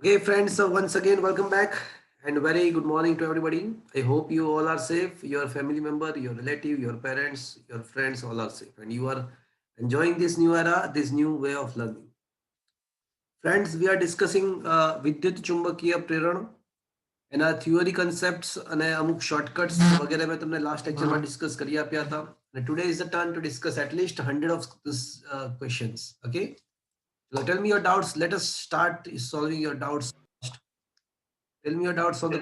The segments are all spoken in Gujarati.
Okay, friends, so once again, welcome back and very good morning to everybody. I hope you all are safe, your family member, your relative, your parents, your friends, all are safe, and you are enjoying this new era, this new way of learning. Friends, we are discussing વિદ્યુત ચુંબકીય પ્રેરણ એના થિયોરી કન્સેપ્ટ્સ અને અમુક શોર્ટકટ્સ વગેરે મેં તમને લાસ્ટ લેક્ચરમાં ડિસ્કસ કરી આપ્યા હતા અને today is the turn to discuss at least 100 of these questions. Okay, so tell me your doubts. Let us start solving your doubts. Tell me your doubts on the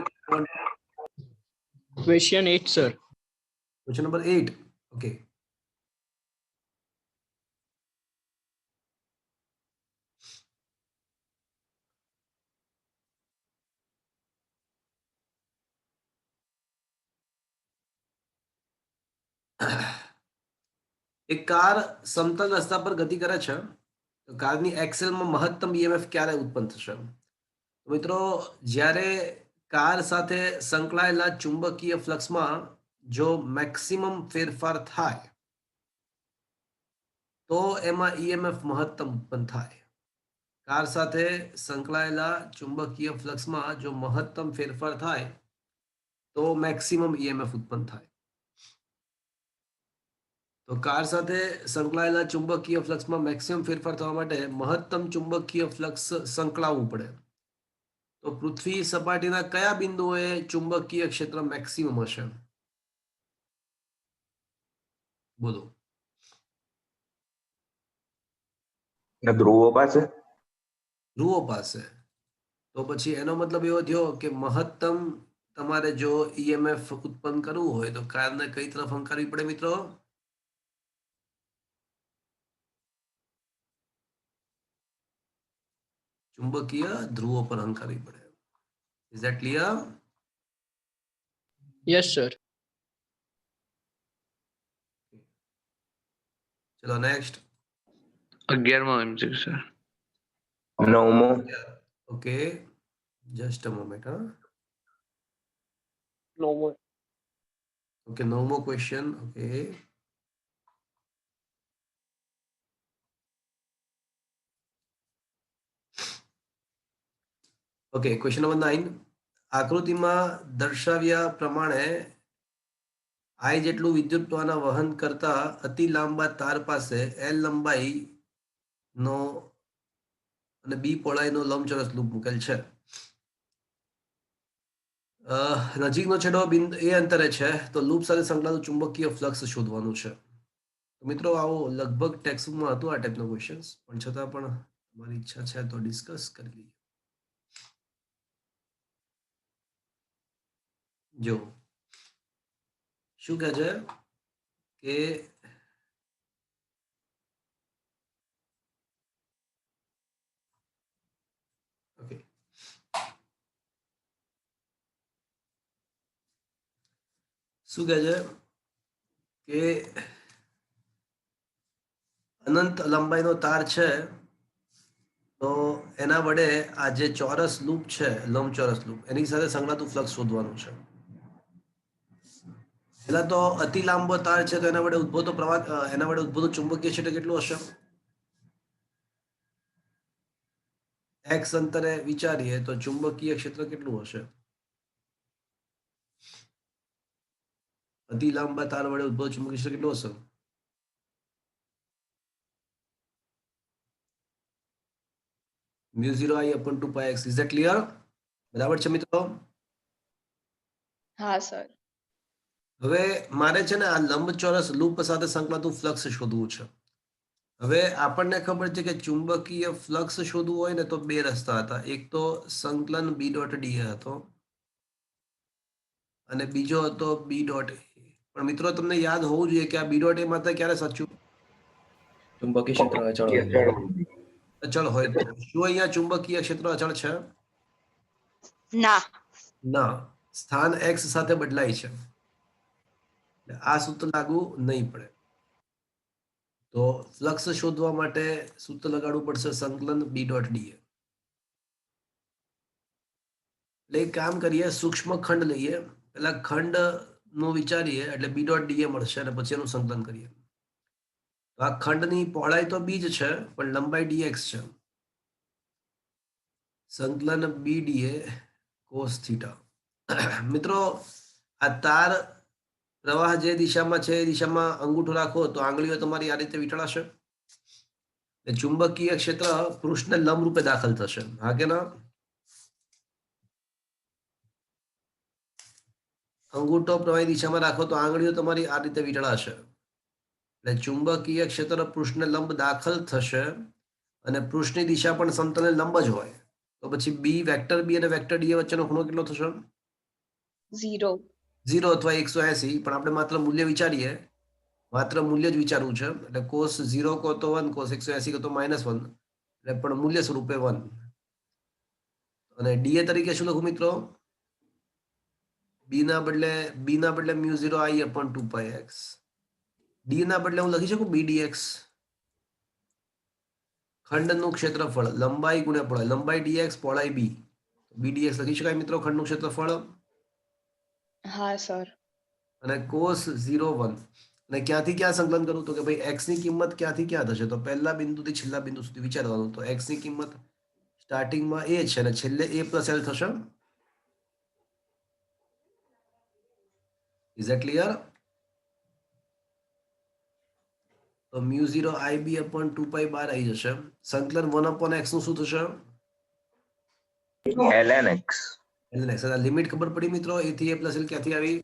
Question 8, sir. question number 8. Okay. એક કાર સમતલ રસ્તા પર ગતિ કરે છે તો કારની એક્સેલમાં મહત્તમ ઈએમએફ ક્યારે ઉત્પન્ન થશે? મિત્રો, જ્યારે કાર સાથે સંકળાયેલા ચુંબકીય ફ્લક્સમાં જો મેક્સિમમ ફેરફાર થાય તો એમાં ઈએમએફ મહત્તમ ઉત્પન્ન થાય. કાર સાથે સંકળાયેલા ચુંબકીય ફ્લક્સમાં જો મહત્તમ ફેરફાર થાય તો મેક્સિમમ ઈએમએફ ઉત્પન્ન થાય. તો કાર સાથે સંકળાયેલા ચુંબકીય ફ્લક્સમાં મેક્સિમમ ફેરફાર થવા માટે મહત્તમ ચુંબકીય ફ્લક્સ સંકળાવવું પડે. તો પૃથ્વી સપાટીના કયા બિંદુએ ચુંબકીય ક્ષેત્ર મેક્સિમમ હશે? બોલો. ધ્રુવો પાસે. ધ્રુવો પાસે. તો પછી એનો મતલબ એવો થયો કે મહત્તમ તમારે જો ઈએમએફ ઉત્પન્ન કરવું હોય તો કારને કઈ તરફ હંકારવી પડે મિત્રો? ચુંબકીય ધ્રુવો પર હંકારવી પડે. Is that clear? Yes, sir. ચલો નેક્સ્ટ. 11મો MCQ સર. નવમો. Okay, just a moment. હા, No. ઓકે, નવમો question. Okay, okay, question number 9. આકૃતિમાં દર્શાવ્યા પ્રમાણે આઈ જેટલું વિદ્યુતપ્રવાહના વહન કરતા અતિ લાંબા તાર પાસે એલ લંબાઈનો અને બી પહોળાઈનો લંબચોરસ લૂપ મૂકેલ છે. નજીકનો છેડો બિંદુ એ અંતરે છે તો લૂપ સાથે સંકળાયેલું ચુંબકીય ફ્લક્સ શોધવાનું છે. તો મિત્રો, આવો લગભગ ટેક્સ્ટબુકમાં હતું આ ટાઈપનો ક્વેશ્ચન્સ, પણ છતાં પણ તમારી ઈચ્છા છે તો ડિસ્કસ કરી લઈએ. જો શું કહે છે કે ઓકે, શું કહે છે કે અનંત લંબાઈનો તાર છે તો એના વડે આ જે ચોરસ લૂપ છે, લંબચોરસ લૂપ, એની સાથે સંકળાતું ફ્લક્સ શોધવાનું છે. પહેલા તો અતિ લાંબો તાર છે તો એના વડે ઉદ્ભવતો પ્રવાહ, એના વડે ઉદ્ભવતો ચુંબકીય ક્ષેત્ર કેટલું હશે? એક્સ અંતરે વિચારીએ તો ચુંબકીય ક્ષેત્ર કેટલું હશે? અતિ લાંબા તાર વડે ઉદ્ભવ ચુંબકીય ક્ષેત્ર કેટલું હશે? μ0I upon 2πx. Is that clear? બરાબર છે મિત્રો? હા સર. હવે મારે છે ને આ લંબચોરસ લૂપ સાથે સંકળાતું ફ્લક્સ શોધવું છે. હવે આપણને ખબર છે કે ચુંબકીય ફ્લક્સ શોધવું હોય ને તો બે રસ્તા હતા. એક તો સંકલન બી ડોટ ડી હતો અને બીજો હતો બી ડોટ એ. પણ મિત્રો, તમને યાદ હોવું જોઈએ કે આ બી ડોટ એ માત્ર ક્યારે સાચું? ચુંબકીય ક્ષેત્ર અચળ હોય. અચળ હોય તો. શું અહીંયા ચુંબકીય ક્ષેત્ર અચળ છે? ના. ના, સ્થાન એક્સ સાથે બદલાય છે. આ સૂત્ર લાગુ નહીં પડે. તો ફ્લક્સ શોધવા માટે સૂત્ર લગાડવું પડશે સંકલન બી ડોટ ડી. એટલે એક કામ કરીએ, સૂક્ષ્મ ખંડ લઈએ, પેલા ખંડ નું વિચારીએ એટલે બી ડોટ ડી મળશે અને પછી એનું સંકલન કરીએ. તો આ ખંડની પહોળાઈ તો બી જ છે પણ લંબાઈ ડીએક્સ છે. સંકલન BDA cos થીટા. મિત્રો આ તાર પ્રવાહ જે દિશામાં છે એ દિશામાં અંગૂઠો રાખો તો આંગળીઓ તમારી આ રીતે વીંટળાશે. ચુંબકીય ક્ષેત્ર પૃષ્ઠને લંબ રૂપે દાખલ થશે. હા કે ના? અંગૂઠો પ્રવાહી દિશામાં રાખો તો આંગળીઓ તમારી આ રીતે વીંટળાશે. એટલે ચુંબકીય ક્ષેત્ર પૃષ્ઠને લંબ દાખલ થશે અને પૃષ્ઠની દિશા પણ સમતલને લંબ જ હોય. તો પછી વેક્ટર બી અને વેક્ટર ડી વચ્ચેનો ખૂણો કેટલો થશે? 0. 0 અથવા 180. પણ આપણે માત્ર મૂલ્ય વિચારીએ, માત્ર મૂલ્ય જ વિચારવું છે. એટલે cos 0 કહો તો 1, cos 180 કહો તો -1, એટલે પણ મૂલ્ય સ્વરૂપે 1. અને ડીએ તરીકે શું લખું મિત્રો? બી ના બદલે μ0 I upon 2πx. ડી ના બદલે હું લખી શકું BDX. ખંડનું ક્ષેત્રફળ લંબાઈ ગુણ્યા પહોળાઈ. લંબાઈ DX, પહોળાઈ B. BDX લખી શકાય મિત્રો, ખંડનું ક્ષેત્રફળ. હા સર. અને cos 0, 1. અને ક્યાંથી ક્યાં સંકલન કરું? તો કે ભાઈ x ની કિંમત ક્યાંથી ક્યાં થશે? તો પહેલા બિંદુથી છેલ્લા બિંદુ સુધી વિચારવાનું. તો x ની કિંમત સ્ટાર્ટિંગમાં a છે અને છેલ્લે a + l થશે. Is that clear? તો μ0 IB upon 2π બહાર આવી જશે. સંકલન 1/x નું શું થશે? ln x. ln x. Limit ખબર પડી મિત્રો? a થી a + l ક્યાંથી આવી?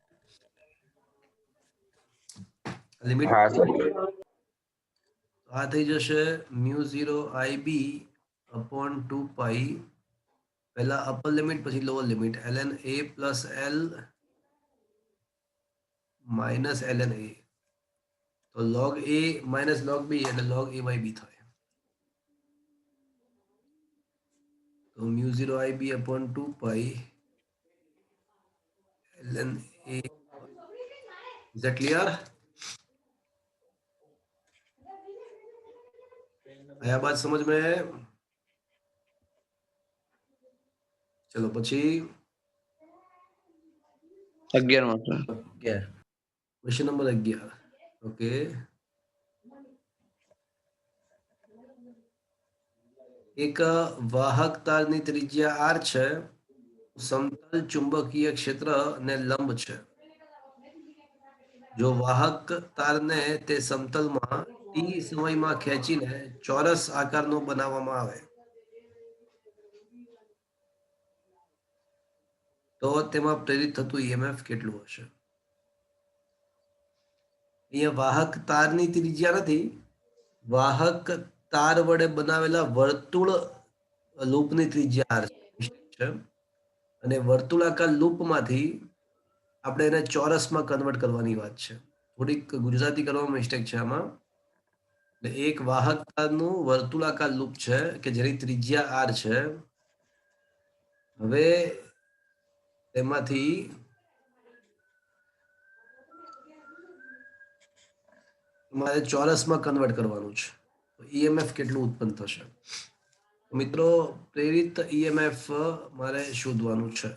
લિમિટ હા સર. આ થઈ જશે μ0 IB upon 2π. પહેલા અપર લિમિટ પછી lower limit. ln a + l minus ln a. તો log a minus log b એટલે log a/b થાય. તો μ0 IB upon 2π ln a. Is that clear? आया बात समझ में? चलो પછી 11 સર. 11. Question number 11. ઓકે, એક વાહક તારની ત્રિજ્યા r છે, સમતલ ચુંબકીય ક્ષેત્રને લંબ છે. જો વાહક તારને તે સમતલમાં t સમયમાં ખેંચીને ચોરસ આકારનો બનાવવામાં આવે તો તેમાં પ્રેરિત થતું EMF કેટલું હશે? અહીંયા વાહક તારની ત્રિજ્યા નથી, વાહક તાર વડે બનાવેલા વર્તુળ લૂપની ત્રિજ્યા r છે. અને વર્તુળાકાર લૂપમાંથી આપણે એને ચોરસમાં કન્વર્ટ કરવાની વાત છે. થોડીક ગુજરાતી કરવામાં મિસ્ટેક છે આમાં. એટલે એક વાહક તારનું વર્તુળાકાર લૂપ છે કે જેની ત્રિજ્યા r છે. હવે તેમાંથી મારે ચોરસમાં કન્વર્ટ કરવાનું છે. તો EMF કેટલું ઉત્પન્ન થશે? મિત્રો પ્રેરિત EMF મારે શોધવાનું છે.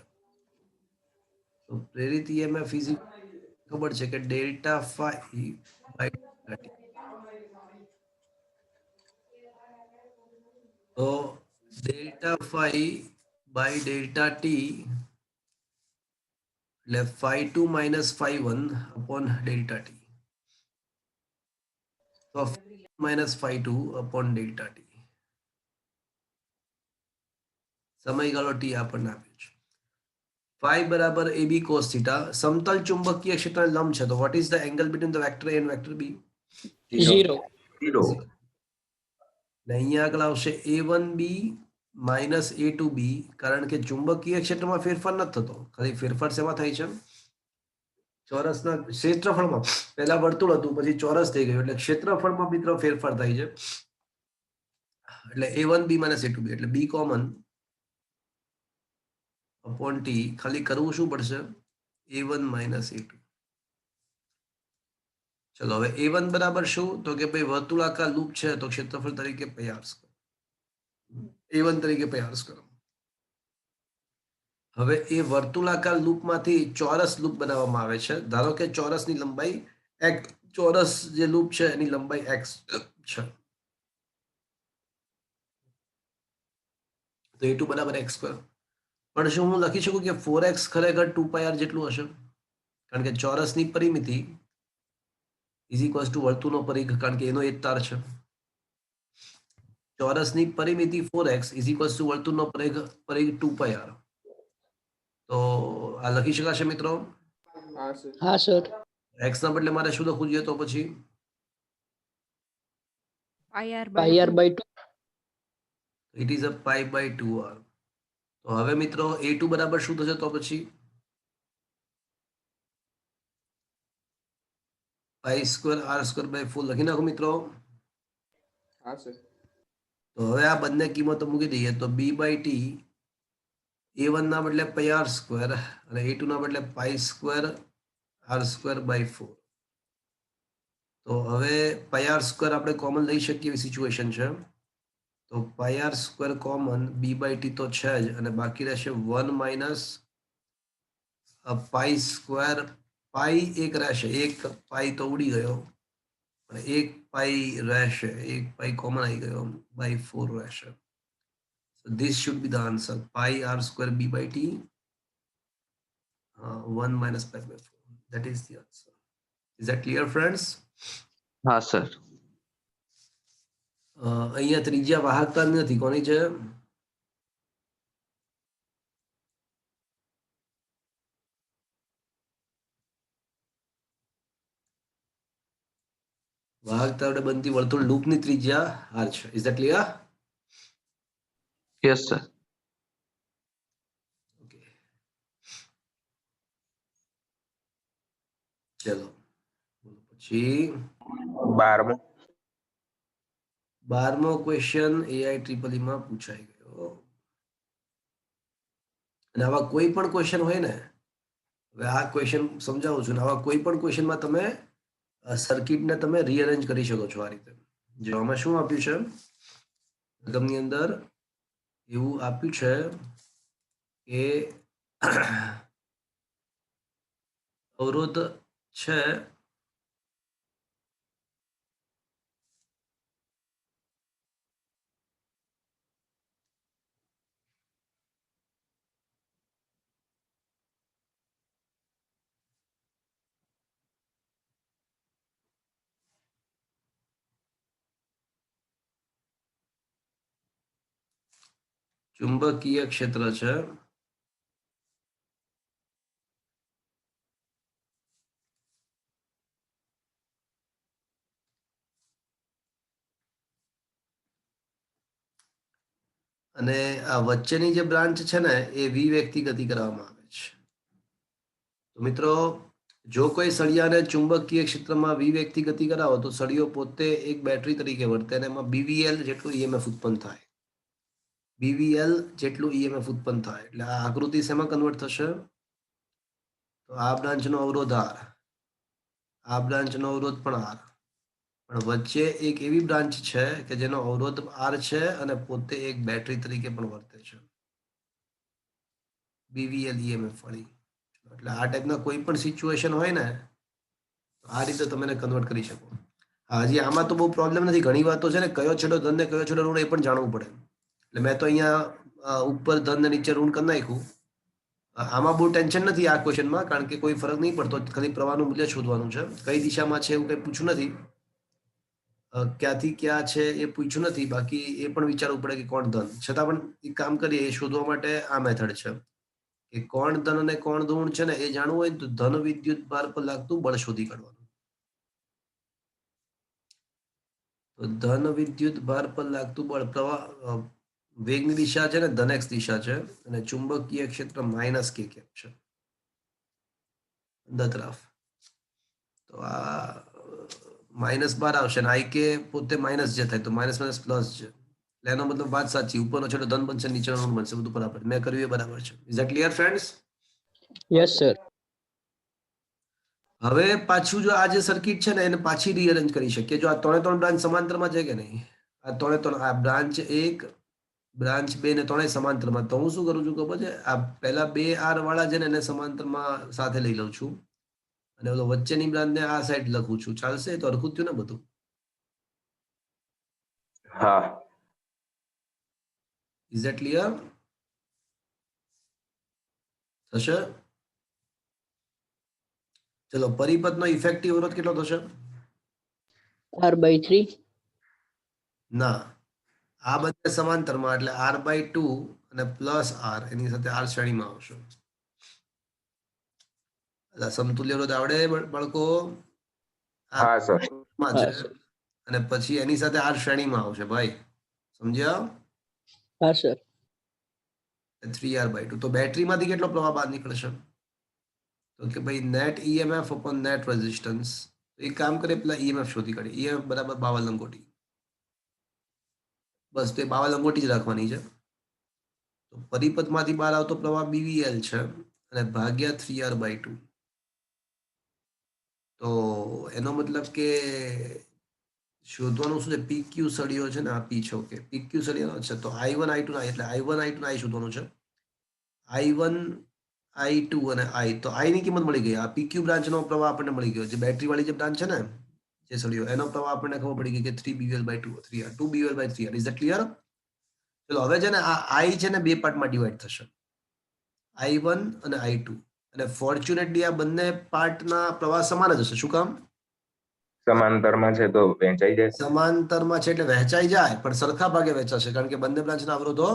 તો પ્રેરિત EMF ખબર છે કે delta phi by delta T. તો delta phi by delta T એટલે φ2 minus φ1 upon ડેલ્ટા ટી. તો minus φ2 upon ડેલ્ટા ટી. સમયગાળો ટી આપણને આપ્યો છે. phi બરાબર AB cos થીટા. સમતલ ચુંબકીય ક્ષેત્ર લંબ છે. તો what is the angle between the vector A and vector B? 0. 0. ને અહીંયા આગળ આવશે A1B minus A2B, કારણ કે ચુંબકીય ક્ષેત્રમાં ફેરફાર નથી થતો. ખાલી ફેરફાર શેમાં થાય છે? ચોરસના ક્ષેત્રફળમાં. પહેલા વર્તુળ હતું પછી ચોરસ થઈ ગયું એટલે ક્ષેત્રફળમાં મિત્રો ફેરફાર થાય છે. એટલે A1B minus A2B એટલે B કોમન upon T. ખાલી કરવું શું પડશે? A1 minus A2. ચલો હવે A1 બરાબર શું? તો કે ભાઈ વર્તુળાકાર લૂપ છે તો ક્ષેત્રફળ તરીકે પ્રયાસ કરો. A1 તરીકે પ્રયાસ કરો. હવે એ વર્તુળાકાર લૂપમાંથી ચોરસ લૂપ બનાવવામાં આવે છે. ધારો કે ચોરસની લંબાઈ x, ચોરસ જે લૂપ છે એની લંબાઈ x છે. તો a2 બરાબર x સ્ક્વેર. પણ શું હું લખી શકું કે 4x ખરેખર 2πr જેટલું હશે? કારણ કે ચોરસની પરિમિતિ ઇઝ ઇક્વલ્સ ટુ વર્તુળનો પરિઘ, કારણ કે એનો એ જ તાર છે. ચોરસની પરિમિતિ 4x ઇઝ ઇક્વલ્સ ટુ વર્તુળનો પરિઘ 2πr. તો આ લખી શકાશે મિત્રો? હા સર. x ના બદલે મારે શું લખવું જોઈએ તો પછી? Pi R by 2. It is a pi by 2r. તો હવે મિત્રો a2 બરાબર શું થશે તો પછી? Pi square r square by 4 લખી નાખો મિત્રો. હા સર. તો હવે આ બંને કિંમતો મૂકી દઈએ તો b બાય t a1 ના બદલે પાઈ r સ્ક્વેર અને a2 ના બદલે pi square r square by 4. તો હવે પાઈ r સ્ક્વેર આપણે કોમન લઈ શકીએ એવી સિચ્યુએશન છે. તો pi r square common b by t તો છે જ, અને બાકી રહેશે 1 માઇનસ પાઈ સ્ક્વેર. પાઈ એક રહેશે, એક પાઈ તો ઉડી ગયો, પણ એક પાઈ રહેશે, એક પાઈ કોમન આવી ગયો, બાય 4 રહેશે. So this should be the answer. Pi r square b by t 1 minus pi by 4. That is the answer. Is that clear, friends? હા સર. અહીંયા ત્રિજ્યા વાહકતા નથી, કોની છે? વાહકતા વડે બનતી વર્તુળ લૂપની ત્રિજ્યા r છે. Is that clear? Yes sir. Okay. ચલો પછી 12મો ક્વેશ્ચન AIEEE માં પૂછાઈ ગયો. અને આવા કોઈ પણ ક્વેશ્ચન હોય ને, હવે આ ક્વેશ્ચન સમજાવું છું, આવા કોઈ પણ ક્વેશ્ચનમાં તમે સર્કિટને તમે રીઅરેન્જ કરી શકો છો આ રીતે. જો આમાં શું આપ્યું છે, ગમની અંદર એવું આપ્યું છે કે અવરોધ છે ચુંબકીય ક્ષેત્ર છે અને આ વચ્ચેની જે બ્રાન્ચ છે ને એ વી વ્યક્તિ ગતિ કરવામાં આવે છે. તો મિત્રો જો કોઈ સળિયાને ચુંબકીય ક્ષેત્રમાં વી વ્યક્તિ ગતિ કરાવો તો સળિયો પોતે એક બેટરી તરીકે વર્તે અને એમાં BVL જેટલું EMF ઉત્પન્ન થાય. BVL જેટલું EMF ઉત્પન્ન થાય એટલે આ આકૃતિ શેમાં કન્વર્ટ થશે? તો આ બ્રાન્ચનો અવરોધ R, આ બ્રાન્ચનો અવરોધ પણ R, પણ વચ્ચે એક એવી બ્રાન્ચ છે કે જેનો અવરોધ R છે અને પોતે એક બેટરી તરીકે પણ વર્તે છે, BVL EMF વાળી. એટલે આ ટાઈપના કોઈ પણ સિચ્યુએશન હોય ને આ રીતે તમે કન્વર્ટ કરી શકો. હજી આમાં તો બહુ પ્રોબ્લેમ નથી, ઘણી વાતો છે ને કયો છેડો ધન ને કયો છેડો ઋણ એ પણ જાણવું પડે. એટલે મેં તો અહીંયા ઉપર ધન ને નીચે ઋણ કરી નાખ્યું. આમાં બહુ ટેન્શન નથી આ ક્વેશ્ચનમાં, કારણ કે કોઈ ફરક નહીં પડતો, ખાલી પ્રવાહનું મૂલ્ય શોધવાનું છે. કઈ દિશામાં છે એવું કંઈ પૂછ્યું નથી, ક્યાંથી ક્યાં છે એ પૂછ્યું નથી. બાકી એ પણ વિચારવું પડે કે કોણ ધન. છતાં પણ એક કામ કરીએ, એ શોધવા માટે આ મેથડ છે કે કોણ ધન અને કોણ ઋણ છે ને એ જાણવું હોય તો ધન વિદ્યુત ભાર પર લાગતું બળ શોધી કાઢવાનું. તો ધન વિદ્યુત ભાર પર લાગતું બળ, પ્રવાહ વેગની દિશા છે ને ધન x દિશા છે અને ચુંબકીય ક્ષેત્ર માઇનસ k છે અંદર તરફ. તો આ -12 આવશે અને IK પોતે માઇનસ જે થાય તો માઇનસ માઇનસ પ્લસ છે, એટલે એનો મતલબ વાત સાચી, ઉપરનો છેડો ધન બનશે, નીચેનો ઋણ બનશે, બધું બરાબર. મેં કર્યું એ બરાબર છે. Is that clear friends? Yes sir. હવે પાછું જો આ જે સર્કિટ છે ને એને પાછી રીઅરેન્જ કરી શકીએ. જો આ 3 બ્રાન્ચ સમાંતરમાં છે કે નહીં, આ 3 આ બ્રાન્ચ 1 બ્રાન્ચ 2 ને 3 સમાંતરમાં, તો હું શું કરું છું ખબર છે, આ પહેલા 2 R વાળા છે ને એને સમાંતરમાં સાથે લઈ લઉં છું અને ઓલો વચ્ચેની બ્રાન્ચને આ સાઈડ લખું છું. ચાલશે? તો હરખું થયું ને બધું? હા. Is that clear? થશે? ચલો પરિપથનો ઇફેક્ટિવ અવરોધ કેટલો થશે? R/3. ના, આ બંને સમાંતરમાં એટલે R/2 અને પ્લસ R એની સાથે R શ્રેણીમાં આવશે. એટલે સમતુલ્ય અવરોધ આવડે બાળકો? હા સર. માં હા છે સર. અને પછી એની સાથે R શ્રેણીમાં આવશે ભાઈ. સમજ્યા? હા સર. 3R/2. તો બેટરીમાંથી કેટલો પ્રવાહ બહાર નીકળશે? તો કે ભાઈ net EMF upon net resistance. એક કામ કરે, પેલા EMF શોધી કાઢીએ. EMF બરાબર 52 લંગોટી. બસ તો એ 52 લંગોટી જ રાખવાની છે. તો પરિપથમાંથી બહાર આવતો પ્રવાહ BVL છે અને ભાગ્યા 3R/2. તો એનો મતલબ કે શોધવાનું શું છે? PQ સળિયો છે ને, આ P છે. ઓકે, PQ સળિયો છે. તો I1 I2 ના એટલે I1 I2 ના I શોધવાનું છે. I1 I2 અને I. તો I ની કિંમત મળી ગઈ. આ PQ બ્રાન્ચનો પ્રવાહ આપણને મળી ગયો. જે બેટરી વાળી જે બ્રાન્ચ છે ને, જે સળિયો, એનો પ્રવાહ આપણને ખબર પડી ગઈ કે 3BVL/2 3R 2BVL/3R. Is that clear? ચલો હવે છે ને આ I છે ને બે પાર્ટમાં ડિવાઈડ થશે, I1 અને I2. અને ફોર્ચ્યુનેટલી આ બંને પાર્ટના પ્રવાહ સમાન જ હશે. શું કામ? સમાંતરમાં છે તો વહેંચાઈ જાય. સમાંતરમાં છે એટલે વહેંચાઈ જાય, પણ સરખા ભાગે વહેંચાશે, કારણ કે બંને બ્રાન્ચના અવરોધો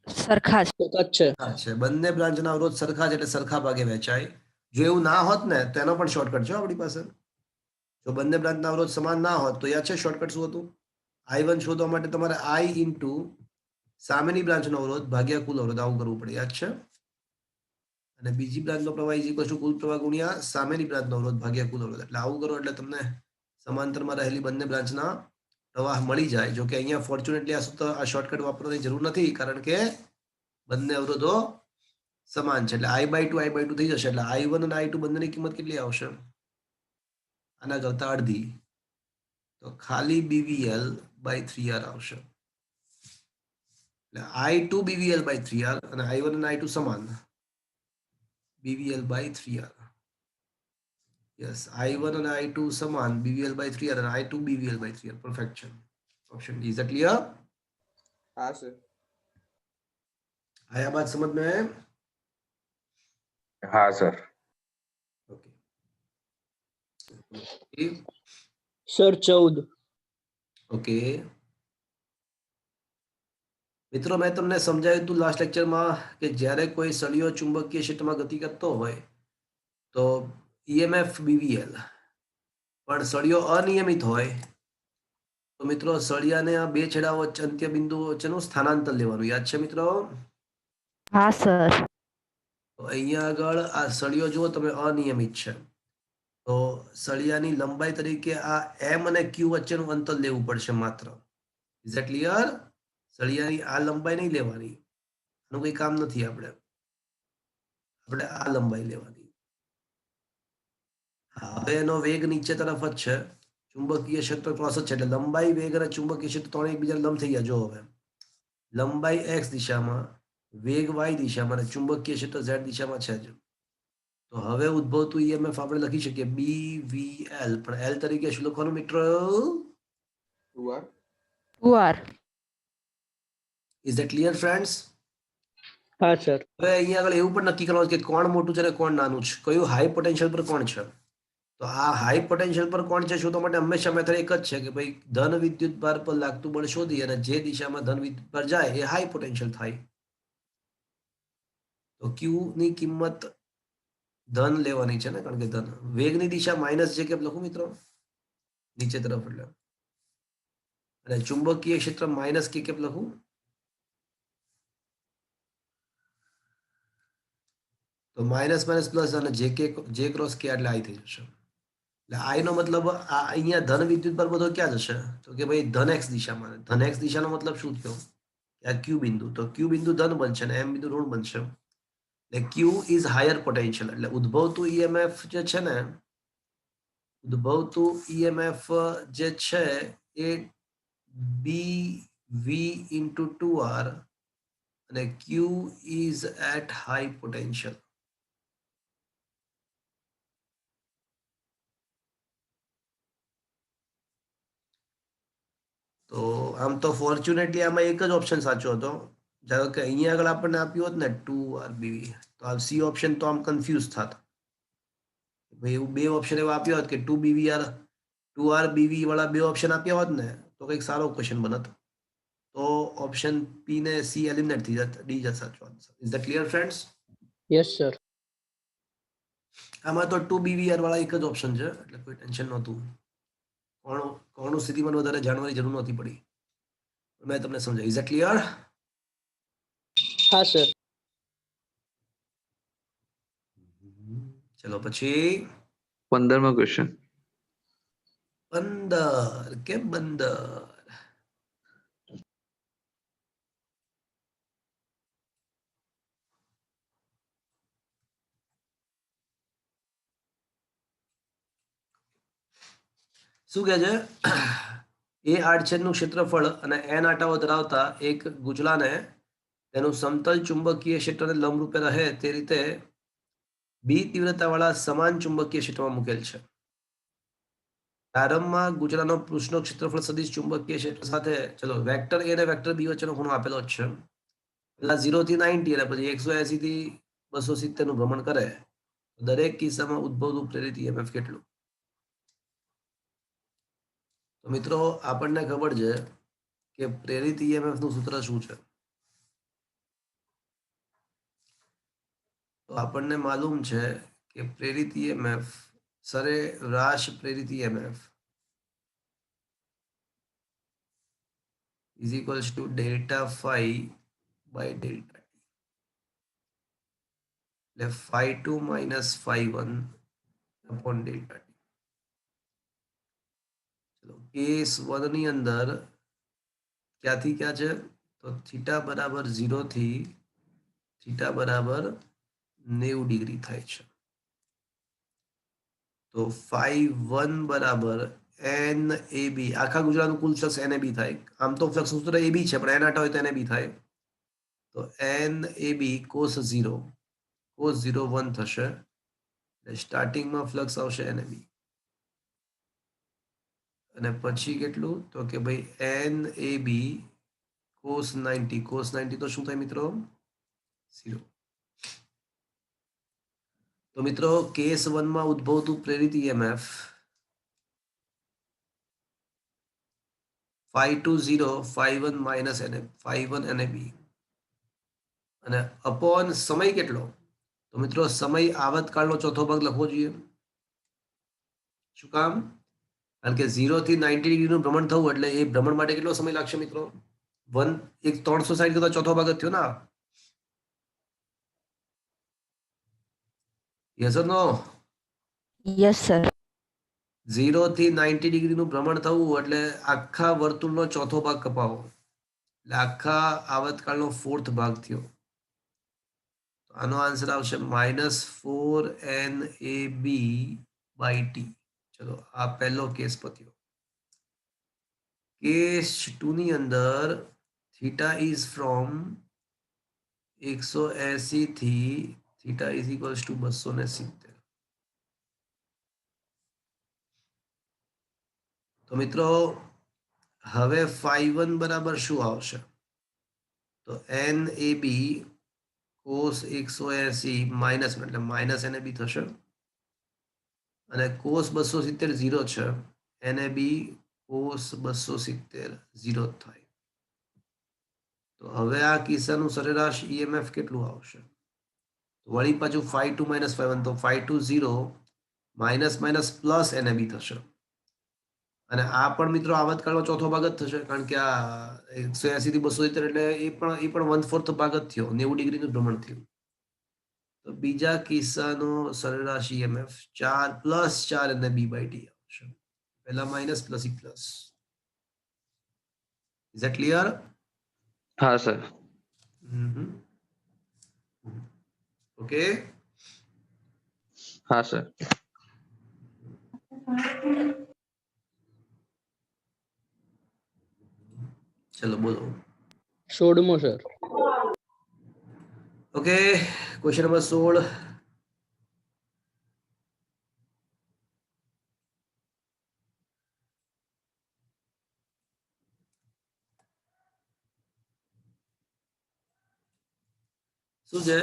સરખા જ છે. સરખા છે. બંને બ્રાન્ચના અવરોધ સરખા છે એટલે સરખા ભાગે વહેંચાય. જો એવું ના હોત ને તો એનો પણ શોર્ટકટ છે આપણી પાસે. જો બંને બ્રાન્ચના અવરોધ સમાન ના હોત તો યાદ છે શોર્ટકટ શું હતું? I1 શોધવા માટે તમારે I ઇન્ટુ સામેની બ્રાન્ચનો અવરોધ ભાગ્યા કુલ અવરોધ, આવું કરવું પડે. યાદ છે? અને બીજી બ્રાન્ચનો પ્રવાહ ઇઝ ઇક્વલ ટુ કુલ પ્રવાહ ગુણ્યા સામેની બ્રાન્ચનો અવરોધ ભાગ્યા કુલ અવરોધ. એટલે આવું કરો એટલે તમને સમાંતરમાં રહેલી બંને બ્રાન્ચના પ્રવાહ મળી જાય. જો કે અહીંયા ફોર્ચ્યુનેટલી આ શોર્ટકટ વાપરવાની જરૂર નથી, કારણ કે બંને અવરોધો સમાન છે. એટલે I/2 I/2 થઈ જશે. એટલે I1 અને I2 બંનેની કિંમત કેટલી આવશે? આના કરતા અડધી. તો ખાલી BVL/3R આવશે. એટલે I2 BVL/3R અને I1 અને I2 સમાન BVL/3R. યસ, I1 અને I2 સમાન BVL/3R અને I2 BVL/3R. પરફેક્ટ છે ऑप्शन डी. Is clear? हाँ सर. आया बात समझ में? હા સર. ओके. સર 14. ઓકે મિત્રો, મેં તમને સમજાવ્યું હતું લાસ્ટ લેક્ચરમાં કે જ્યારે કોઈ સળિયો ચુંબકીય ક્ષેત્રમાં ગતિ કરતો હોય તો EMF BVL, પણ સળિયો અનિયમિત હોય તો મિત્રો સળિયાને આ બે છેડા વચ્ચે અંત્ય બિંદુ વચ્ચેનું સ્થાનાંતર લેવાનું. યાદ છે મિત્રો? હા સર. તો અહીંયા આગળ આ સળિયો જુઓ તમે અનિયમિત છે, તો સળિયાની લંબાઈ તરીકે આ M અને Q વચ્ચેનું અંતર લેવું પડશે માત્ર. Is that clear? સળિયાની આ લંબાઈ નહીં લેવાની, આનું કોઈ કામ નથી. આપણે આ લંબાઈ લેવાની. હા, હવે એનો વેગ નીચે તરફ જ છે, ચુંબકીય ક્ષેત્ર ક્રોસ જ છે, એટલે લંબાઈ, વેગ અને ચુંબકીય ક્ષેત્ર ત્રણે એકબીજાને લંબ થઈ ગયા. જો હવે લંબાઈ X દિશામાં, વેગ Y દિશામાં અને ચુંબકીય ક્ષેત્ર Z દિશામાં છે જ. તો હવે ઉદ્ભવતું EMF આપણે લખી શકીએ BVL, પણ L તરીકે શું લખવાનું મિત્રો? 2R. 2R. Is that clear friends? હા સર. હવે અહીંયા આગળ એવું પણ નક્કી કરવાનું કે કોણ મોટું છે અને કોણ નાનું છે, કયું હાઈ પોટેન્શિયલ પર કોણ છે. તો આ હાઈ પોટેન્શિયલ પર કોણ છે શોધવા માટે હંમેશા મેથડ એક જ છે કે ભાઈ ધન વિદ્યુત ભાર પર લાગતું બળ શોધી અને જે દિશામાં ધન વિદ્યુત ભાર જાય એ હાઈ પોટેન્શિયલ થાય. તો Q ની કિંમત ધન લેવાની છે ને, કારણ કે ધન. વેગની દિશા માઇનસ જે કેપ લખું મિત્રો, નીચે તરફ, એટલે અને ચુંબકીય ક્ષેત્ર માઇનસ કે કેપ લખું. તો માઇનસ માઇનસ પ્લસ અને જે ક્રોસ કે એટલે આઈ થઈ જશે. એટલે આઈ નો મતલબ આ અહીંયા ધન વિદ્યુત ભાર બધો ક્યાં જશે? તો કે ભાઈ ધન X દિશામાં. ધન X દિશાનો મતલબ શું થયો? આ Q બિંદુ. તો Q બિંદુ ધન બનશે અને M બિંદુ ઋણ બનશે. એટલે Q ઇઝ હાયર પોટેન્શિયલ. એટલે ઉદ્ભવતું EMF જે છે ને, ઉદ્ભવતું EMF જે છે એ BV into 2R અને Q is at high potential. તો આમ તો ફોર્ચ્યુનેટલી આમાં એક જ ઓપ્શન સાચો હતો. ધારો કે અહીંયા આગળ આપણને આપ્યું હોત ને 2RBV, તો આ સી ઓપ્શન તો આમ કન્ફ્યુઝ થાત. ભાઈ એવું બે ઓપ્શન એવા આપ્યા હોત કે 2BVR 2RBV વાળા બે ઓપ્શન આપ્યા હોત ને તો કંઈક સારો ક્વેશ્ચન બનત. તો ઓપ્શન પી ને સી એલિમિનેટ થઈ જાત. ડી જ સાચો answer. Is that clear friends? Yes sir. આમાં તો 2BVR વાળા એક જ ઓપ્શન છે એટલે કોઈ ટેન્શન નહોતું. કોણું સ્થિતિમાં વધારે જાણવાની જરૂર નહોતી પડી. મેં તમને સમજાવી. Is that clear? હા સર. ચલો પછી 15મો ક્વેશ્ચન. 15 કે 15. શું કહે છે? એ આડછેદનું ક્ષેત્રફળ અને n આંટાઓ ધરાવતા એક ગુચલાને તેનું સમતલ ચુંબકીય ક્ષેત્રને લંબરૂપે રહે તે રીતે બી તીવ્રતાવાળા સમાન ચુંબકીય ક્ષેત્રમાં મૂકેલ છે. પ્રારંભમાં ગુચલાનો પૃષ્ઠનો ક્ષેત્રફળ સદિશ ચુંબકીય ક્ષેત્ર સાથે ચલો વેક્ટર એ અને વેક્ટર બી વચ્ચેનો ખૂણો આપેલો જ છે. પેલા 0 થી 90 અને પછી 180 થી 270 નું ભ્રમણ કરે. દરેક કિસ્સામાં ઉદ્ભવતું પ્રેરિત EMF કેટલું? તો મિત્રો આપણને ખબર છે કે પ્રેરિત EMF નું સૂત્ર શું છે? તો આપણને માલુમ છે કે પ્રેરિત EMF સરેરાશ પ્રેરિત EMF is equals to delta phi by delta t. એટલે phi2 minus phi1 upon delta t. ચલો કેસ 1 ની અંદર ક્યાંથી ક્યાં છે? તો થીટા બરાબર 0 થી થીટા બરાબર 90 ડિગ્રી થાય છે. તો phi1 બરાબર NAB આખા ગુજરાતનું કુલ ફ્લક્સ NAB થાય. આમ તો ફ્લક્સ સૂત્ર AB છે પણ n આટા હોય તો NAB થાય. તો NAB cos 0 cos 0 1 થશે. સ્ટાર્ટિંગમાં ફ્લક્સ આવશે NAB અને પછી કેટલું? તો કે ભાઈ NAB cos 90 તો શું થાય મિત્રો? 0. તો મિત્રો કેસ 1 માં ઉદ્ભવતું પ્રેરિત EMF phi2 0 phi1 minus phi1 NAB અને અપોન સમય કેટલો? તો મિત્રો સમય આવતકાળનો ચોથો ભાગ લખવો જોઈએ. શું કામ? કારણ કે 0 થી 90 ડિગ્રીનું ભ્રમણ થવું એટલે એ ભ્રમણ માટે કેટલો સમય લાગશે મિત્રો? 360 કરતા ચોથો ભાગ જ થયો ને. Yes or no? Yes, sir. 0 થી 90 ડિગ્રીનું ભ્રમણ થવું એટલે આખા વર્તુળનો ચોથો ભાગ કપાવો એટલે આખા આવતકાળનો ફોર્થ ભાગ થયો. આનો આન્સર આવશે -4NAB/T. ચલો આ પહેલો કેસ પત્યો. કેસ 2 ની અંદર થીટા ઇઝ ફ્રોમ 180 થી થીટા ઇઝ ઇક્વલ્સ ટુ 270. તો મિત્રો હવે phi1 બરાબર શું આવશે? તો NAB cos 180 માઇનસ એટલે માઇનસ NAB થશે અને cos 270 0 છે. NAB cos 270 0 થાય. તો હવે આ કિસ્સાનું સરેરાશ EMF કેટલું આવશે? વળી પાછું phi2 minus phi1 તો phi2 0 minus minus plus NAB થશે અને આ પણ મિત્રો આવતકાળનો ચોથો ભાગ જ થશે કારણ કે આ 180 થી 270 એટલે એ પણ 1/4 ભાગ જ થયો. 90 ડિગ્રીનું ભ્રમણ થયું. તો બીજા કિસ્સાનો સરેરાશ EMF 4 પ્લસ 4 NAB/T આવશે. પહેલા minus plus plus. Is that clear? હા સર. ઓકે. હા સર. ચલો બોલો. 16મો સર. Okay question number 16. શું છે?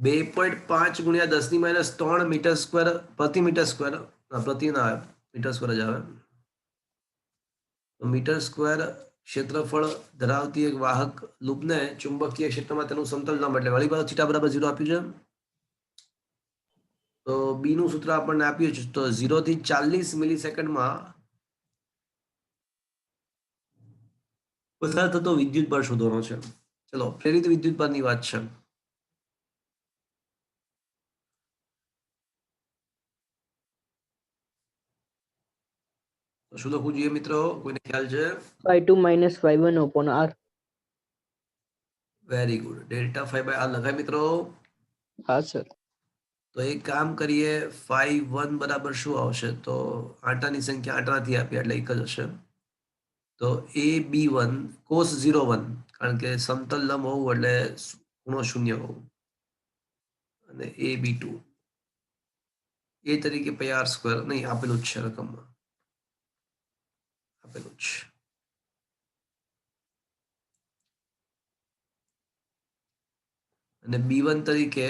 2.5 ગુણ્યા 10⁻³ મીટર સ્ક્વેર પ્રતિ મીટર સ્ક્વેર, પ્રતિ ના આવે, મીટર સ્ક્વેર જ આવે. તો મીટર સ્ક્વેર ક્ષેત્રફળ ધરાવતી એક વાહક લૂપને ચુંબકીય ક્ષેત્રમાં તેનું સમતલ લંબ એટલે વળી પાછું θ બરાબર 0 આપ્યું છે. તો બી નું સૂત્ર આપણને આપ્યું છે. તો 0 થી 40 મિલિસેકન્ડમાં પસાર થતો વિદ્યુત બળ શોધવાનો છે. ચલો, પ્રેરિત વિદ્યુત બળની વાત છે. તો શું લખવું જોઈએ મિત્રો? કોઈને ખ્યાલ છે? phi2 minus phi1 upon r. Very good. Delta phi by R લખાય મિત્રો. હા સર. તો એક કામ કરીએ, phi1 બરાબર શું આવશે? તો આંટાની સંખ્યા આંટાથી આપી એટલે એક જ હશે. તો AB1 cos 01, કારણ કે સમતલ લંબ હોવું એટલે ખૂણો 0 હોવું, અને AB2 એ તરીકે પાઈ આર સ્ક્વેર, નહીં આપેલું જ છે રકમમાં, આપેલું જ છે. અને B1 તરીકે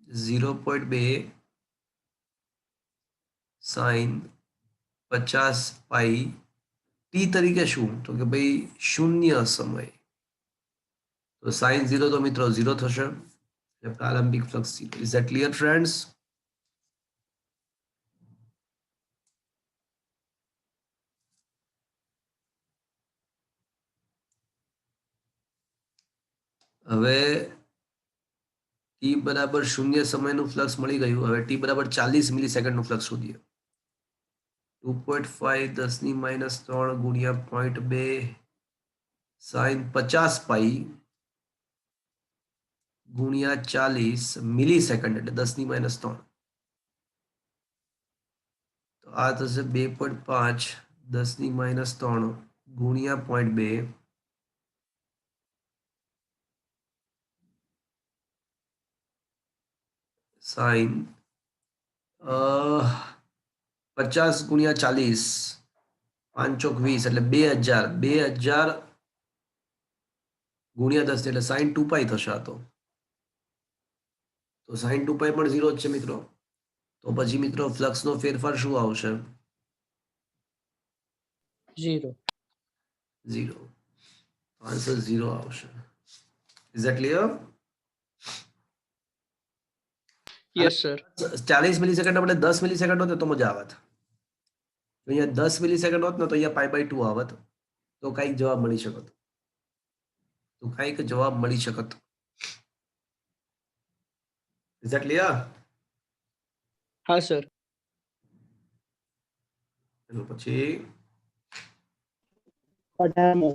0.2 sin 50 પાઈ ટી તરીકે શું? તો કે ભાઈ 0 સમય. તો sin 0 તો મિત્રો 0 થશે. પ્રારંભિક flux 0. Is that clear friends? હવે ટી બરાબર 0 સમયનું ફ્લક્સ મળી ગયું. હવે ટી બરાબર 40 મિલિસેકન્ડનું ફ્લક્સ શોધીએ. 2.5 10⁻³ ગુણ્યા 0.2 sin 50 પાઈ ગુણ્યા 40 મિલિસેકન્ડ એટલે 10⁻³. તો આ થશે 2.5 10⁻³ ગુણ્યા 0.2 sin 50 ગુણ્યા 40 5 ચોક 20 એટલે 2000 ગુણ્યા 10 એટલે sin 2 પાઈ થશે. આ તો sin 2 પાઈ પણ 0 જ છે મિત્રો. તો પછી મિત્રો ફ્લક્સનો ફેરફાર શું આવશે? 0. 0. આન્સર 0 આવશે. Is that clear? Yes sir. 40 millisecond આપણે 10 મિલિસેકન્ડ હોત ને તો મજા આવત. અહીંયા 10 મિલિસેકન્ડ હોત ને તો અહીંયા π/2 આવત. તો કઈક જવાબ મળી શકત. Is that clear? હા સર. એનો પછી 18.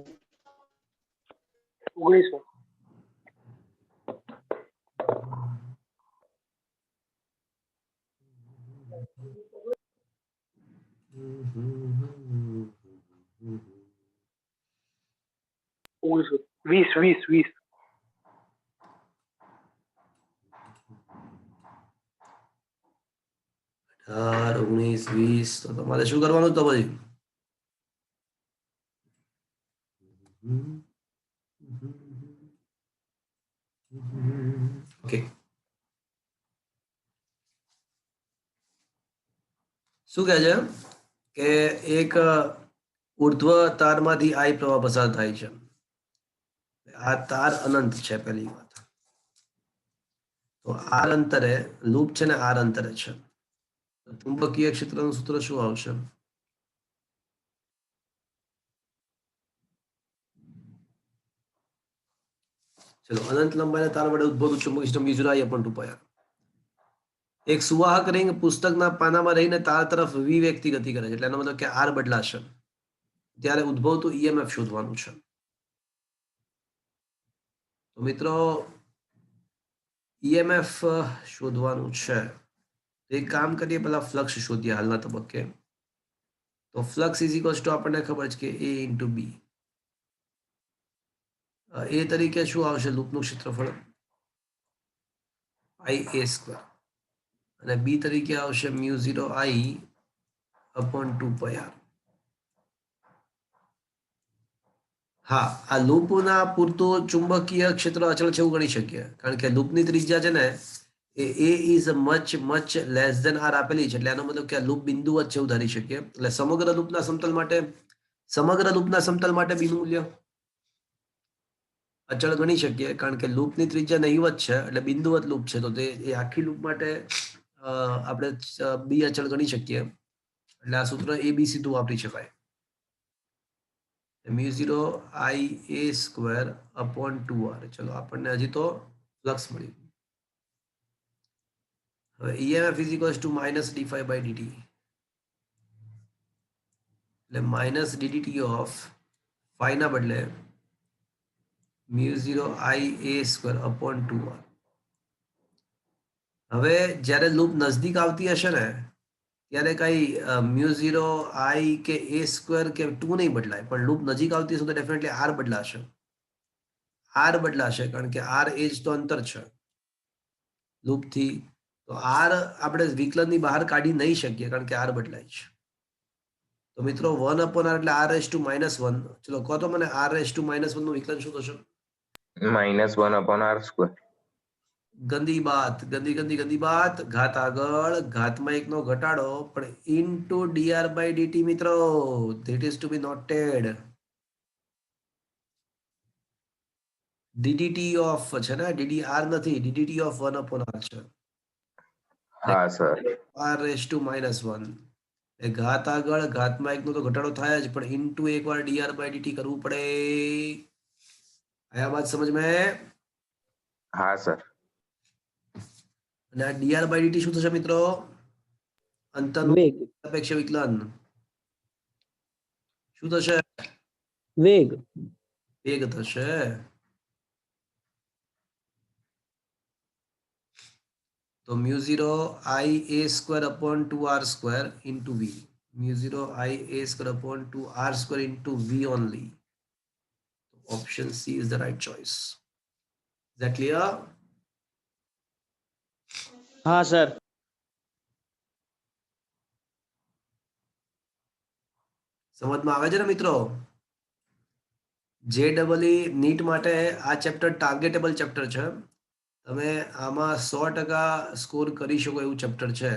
વીસ 18 19 20. તો તમારે શું કરવાનું તો પછી? ઓકે, શું કહે છે કે એક ઉર્ધ્વ તારમાંથી આઈ પ્રવાહ પસાર થાય છે. આ તાર અનંત છે. પહેલી વાત તો આર અંતરે લૂપ છે ને, આર અંતરે છે. ચુંબકીય ક્ષેત્રનું સૂત્ર શું આવશે? ચલો, અનંત લંબાઈના તાર વડે ઉદ્ભવતું ચુંબકીય સિસ્ટમ યુઝરાય અપોન 2πr. એક સુવાહક રિંગ પુસ્તકના પાનામાં રહીને તાર તરફ વી વેગથી ગતિ કરે છે. એટલે એનો મતલબ કે આર બદલાશે ત્યારે ઉદ્ભવતું ઈએમએફ શોધવાનું છે. તો મિત્રો ઈએમએફ શોધવાનું છે. તો એક કામ કરીએ, પહેલા ફ્લક્સ શોધીએ હાલના તબક્કે. તો ફ્લક્સ ઇઝ ઇક્વલ્સ ટુ આપણને ખબર છે કે A ઇન્ટુ બી. એ તરીકે શું આવશે? લૂપનું ક્ષેત્રફળ IA², અને બી તરીકે આવશે μ0I upon 2πr. હા, આ લૂપના પૂરતું ચુંબકીય ક્ષેત્ર અચળ છે એવું ગણી શકીએ, કારણ કે લૂપની ત્રિજ્યા છે ને A is much less than R આપેલી છે, એટલે એનો મતલબ કે આ લૂપ બિંદુવત છે એવું ધારી શકીએ. એટલે સમગ્ર લૂપના સમતલ માટે બીનું મૂલ્ય અચળ ગણી શકીએ, કારણ કે લૂપની ત્રિજ્યા નહિવત છે, એટલે બિંદુવત લૂપ છે, તો તે એ આખી લૂપ માટે આપણે બી અચળ ગણી શકીએ. એટલે આ સૂત્ર એબી સીધું વાપરી શકાય. Mu 0 I a square upon 2r. ચલો આપણને હજી તો ફ્લક્સ મળ્યું. હવે EMF is equals to minus d5 by dt, એટલે માઇનસ ddt ઓફ ફાઈ ના બદલે mu 0 I a square upon 2r. હવે જ્યારે લૂપ નજદીક આવતી હશે ને ત્યારે કઈ મ્યુ 0 I કે a સ્ક્વેર કે 2 નહીં બદલાય, પણ લૂપ નજીક આવતી હશે તો ડેફિનેટલી r બદલાશે. r બદલાશે કારણ કે r એ જ તો અંતર છે લૂપથી, તો r આપણે વિકલનની બહાર કાઢી નહીં શકીએ કારણ કે r બદલાય છે. તો મિત્રો 1 અપોન r એટલે r રેઝ ટુ -1. ચલો કહો તો મને r રેઝ ટુ -1 નું વિકલન શું થશે? -1/r². ગંદી બાત, ગંદી બાત. ઘાત આગળ, ઘાતમાં 1 નો ઘટાડો, પણ ઇનટુ dr બાય dt મિત્રો, that is to be noted. ddt of છે ને, ddr નથી, ddt ઓફ 1 અપોન r છે. હા સર. r raise to -1. એ ઘાત આગળ, ઘાતમાં 1 નો તો ઘટાડો થાય જ, પણ ઇનટુ એકવાર dr બાય dt કરવું પડે. આયા બાત સમજ મેં? હા સર. અને આ dr બાય dt શું થશે મિત્રો? અંતરનું વેગ. સાપેક્ષ વિકલન. શું થશે? વેગ. વેગ થશે. તો mu 0 I a square upon 2r² into v. Mu 0 I a square upon 2r² into v only. Option C is the right choice. Is that clear? હા સર. સમજમાં આવે છે ને મિત્રો? JEE નીટ માટે આ ચેપ્ટર ટાર્ગેટેબલ ચેપ્ટર છે. તમે આમાં 100% સ્કોર કરી શકો એવું ચેપ્ટર છે.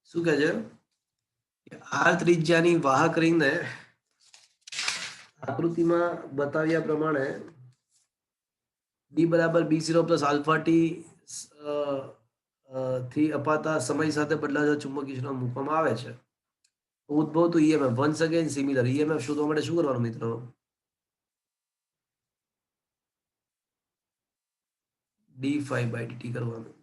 શું કહે છે? આર ત્રિજ્યાની વાહક રિંગને આકૃતિમાં બતાવ્યા પ્રમાણે b બરાબર b0 પ્લસ આલ્ફા ટી થી અપાતા સમય સાથે બદલાતા ચુંબકીય ક્ષેત્ર મૂકવામાં આવે છે. ઉદ્ભવતું EMF once again similar. EMF શોધવા માટે શું કરવાનું મિત્રો? d5 બાય dt કરવાનું.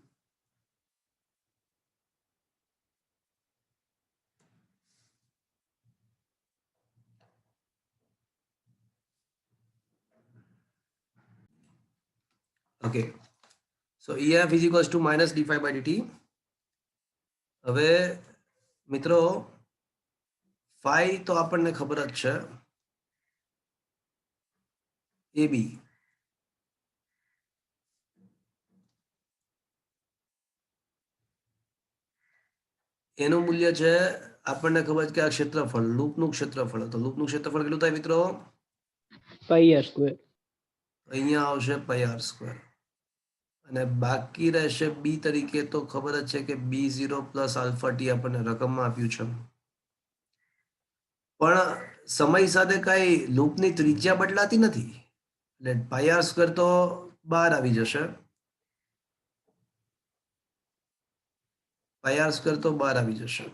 Okay, so EMF is equals to minus d5 by dt. હવે મિત્રો phi તો આપણને ખબર જ છે, AB. એનું મૂલ્ય છે આપણને ખબર છે કે આ ક્ષેત્રફળ, લૂપનું ક્ષેત્રફળ. તો લૂપનું ક્ષેત્રફળ કેટલું થાય મિત્રો? પાઈ આર સ્ક્વેર. અહીંયા આવશે πr². અને બાકી રહેશે b તરીકે. તો ખબર જ છે કે b0 પ્લસ આલ્ફા ટી આપણને રકમમાં આપ્યું છે, પણ સમય સાથે કઈ લૂપની ત્રિજ્યા બદલાતી નથી, એટલે πr² તો બહાર આવી જશે. πr² તો બહાર આવી જશે.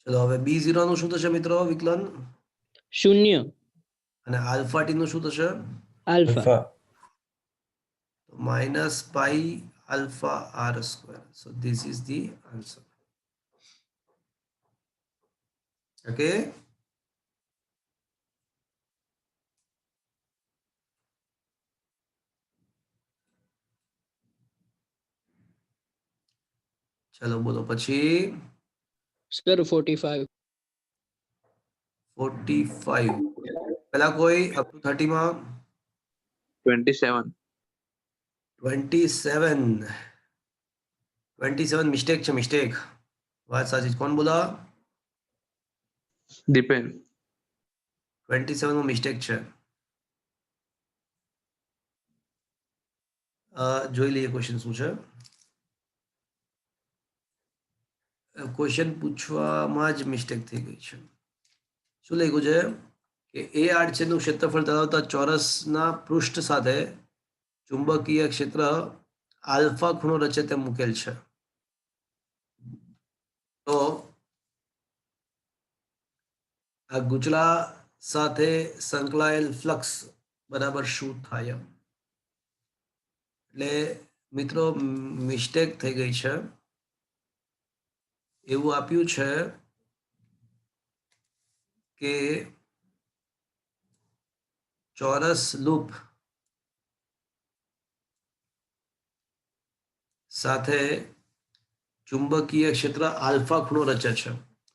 ચલો હવે b0 નું શું થશે મિત્રો વિકલન? 0. અને આલ્ફા ટી નું શું થશે? Alpha. minus pi alpha r square. So this is the answer. Okay. ચલો બોલો પછી સર 45. 45. પેલા કોઈ અપ ટુ 30 માં 27. 27. 27 મિસ્ટેક છે, મિસ્ટેક. વાત સાચી છે. કોણ બોલા? Depend. 27 માં મિસ્ટેક છે. જોઈ લઈએ ક્વેશ્ચન શું છે. ક્વેશ્ચન પૂછવામાં જ મિસ્ટેક થઈ ગઈ છે. શું લખ્યું છે કે એ આડછેદનું ક્ષેત્રફળ ધરાવતા ચોરસના પૃષ્ઠ સાથે ચુંબકીય ક્ષેત્ર આલ્ફા ખૂણો રચે તેમ મૂકેલ છે. તો આ ગુચલા સાથે સંકળાયેલ ફ્લક્સ બરાબર શું થાય? એટલે મિત્રો મિસ્ટેક થઈ ગઈ છે. એવું આપ્યું છે કે ચોરસ લૂપ સાથે ચુંબકીય ક્ષેત્ર આલ્ફા ખૂણો રચે છે.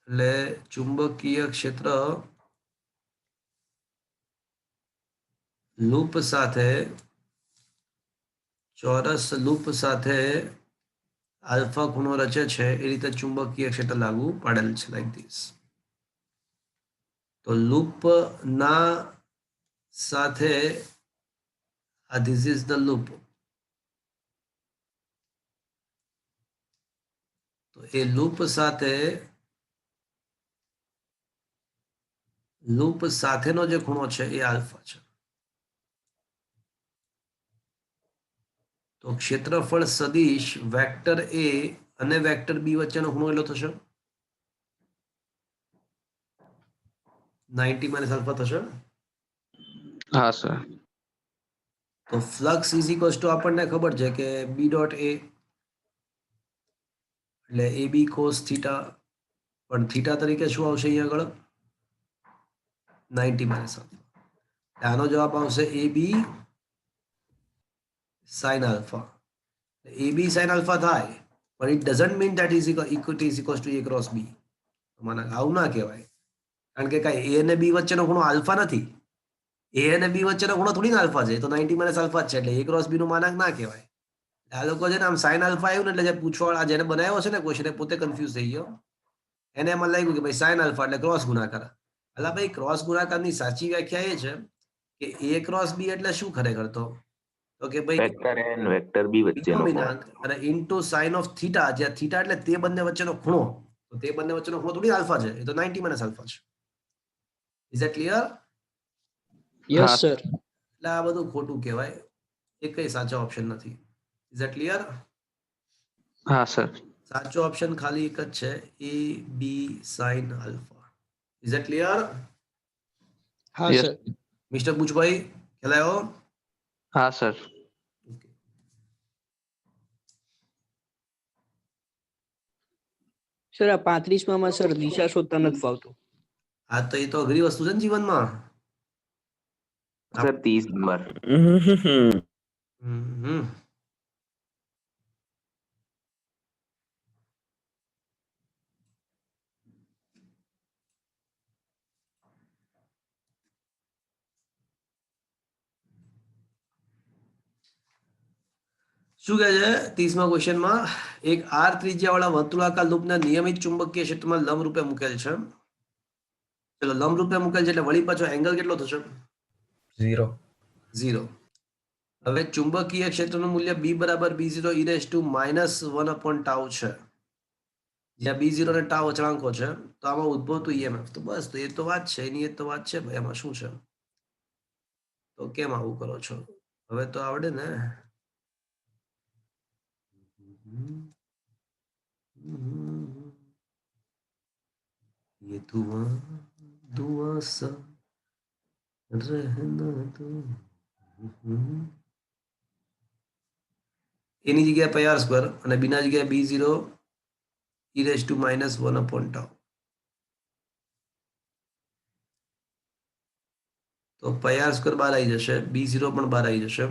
એટલે ચુંબકીય ક્ષેત્ર લૂપ સાથે ચોરસ લૂપ સાથે આલ્ફા ખૂણો રચે છે. એ રીતે ચુંબકીય ક્ષેત્ર લાગુ પાડેલ છે, લાઈક ધીસ. તો લૂપ ના સાથે આ ધીસ ઇઝ ધ લૂપ. તો એ લૂપ સાથેનો જે ખૂણો છે એ આલ્ફા છે. તો ક્ષેત્રફળ સદિશ વેક્ટર એ અને વેક્ટર બી વચ્ચેનો ખૂણો એટલો થશે 90 માઇનસ આલ્ફા થશે. હા સર. તો ફ્લક્સ ઇઝ ઇક્વલ્સ ટુ આપણને ખબર છે કે બી ડોટ એ એટલે એ બી કોસ થીટા, પણ થીટા તરીકે શું આવશે અહીંયા આગળ 90 માઇનસ આલ્ફા. આનો જવાબ આવશે A B sine alpha. A B sine alpha થાય, પણ it doesn't mean that is equity is equals to A cross B. મને આવું ના કહેવાય, કારણ કે કાંઈ એ અને બી વચ્ચેનો ખૂણો આલ્ફા નથી. એ અને બી વચ્ચેનો ખૂણો થોડી ના આલ્ફા છે. તો 90 માઇનસ આલ્ફા જ છે, એટલે એ ક્રોસ બી નું માનાંક ના કહેવાય. આ લોકો છે ને આમ સાઇન આલ્ફા આવ્યું ને એટલે જે પૂછવા જેને બનાવ્યો છે ને ક્વેશ્ચન એ પોતે કન્ફ્યુઝ થઈ ગયો. એને એમાં લાગ્યું કે ભાઈ સાઇન આલ્ફા એટલે ક્રોસ ગુણાકાર. એટલે ભાઈ ક્રોસ ગુણાકારની સાચી વ્યાખ્યા એ છે કે એ ક્રોસ બી એટલે શું ખરેખર? તો કે ભાઈ વેક્ટર એ અને વેક્ટર બી વચ્ચેનો ખૂણો. બિનોમિનાંક અને ઇન્ટુ સાઇન ઓફ થીટા, જ્યાં થીટા એટલે તે બંને વચ્ચેનો ખૂણો. તો તે બંને વચ્ચેનો ખૂણો થોડી આલ્ફા છે, એ તો 90 માઇનસ આલ્ફા છે. Is that clear? યસ હા. સર. એટલે આ બધું ખોટું કહેવાય, એ કઈ સાચો ઓપ્શન નથી. Is that clear? હા સર. સાચો ઓપ્શન ખાલી એક જ છે, A B sine alpha. Is that clear? હા Yes. સર. મિસ્ટર પૂછભાઈ ખ્યાલ આવ્યો? હા સર. સર આ 35 માં સર દિશા શોધતા નથી ફાવતું. હા તો એ તો અઘરી વસ્તુ છે ને જીવનમાં. Sir 30 number. હમ. શું કહે છે 30મા ક્વેશ્ચનમાં? એક આર ત્રિજ્યાવાળા વર્તુળાકાર લૂપના નિયમિત ચુંબકીય ક્ષેત્રમાં લંબરૂપે મૂકેલ છે. ચલો લંબરૂપે મૂકેલ છે એટલે વળી પાછો એંગલ કેટલો થશે? 0. 0. હવે ચુંબકીય ક્ષેત્રનું મૂલ્ય બી બરાબર B0 e raised to -1 upon tau છે, જ્યાં B0 અને ટાઉ અચળાંકો છે. તો આમાં ઉદ્ભવતું EMF તો બસ, તો એ તો વાત છે, એની એ તો વાત છે ભાઈ, એમાં શું છે? તો કેમ આવું કરો છો? હવે તો આવડે ને. ये धुआं धुआं सा रहना दो. એની જગ્યાએ પાઈ આર સ્ક્વેર અને બીના જગ્યાએ B0 e raised to -1 upon tau. તો પાઈ આર સ્ક્વેર બહાર આવી જશે, B0 પણ બહાર આવી જશે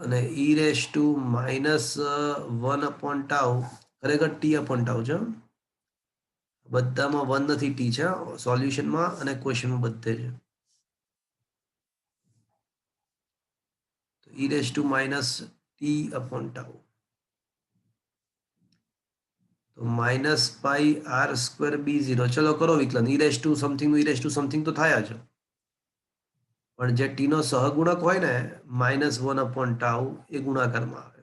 અને e raised to -1 upon tau ખરેખર ટી અપોન ટાઉ છે. બધામાં 1 નથી, ટી છે સોલ્યુશનમાં અને ક્વેશ્ચનમાં બધે છે. e raised to minus t upon tau. તો minus pi R square b0. ચલો કરો વિકલન. e raised to something e raised to something તો થાય જ, પણ જે ટી નો સહગુણક હોય ને -1 upon ટાઉ એ ગુણાકારમાં આવે.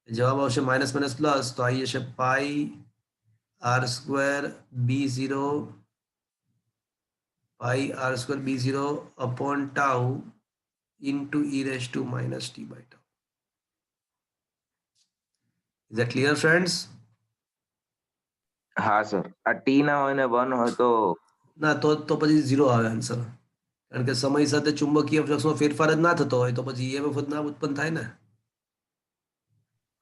જવાબ આવશે માઇનસ માઇનસ પ્લસ, તો આવી જશે pi R square b0 pi R square b0 upon tau into e raised to minus t by tau. Is that clear, friends? હા સર. આ ટી ના હોય ને 1 હોય તો ના, તો પછી 0 આવે આન્સર, કારણ કે સમય સાથે ચુંબકીય ફ્લક્સમાં ફેરફાર જ ના થતો હોય તો પછી EMF જ ના ઉત્પન્ન થાય ને.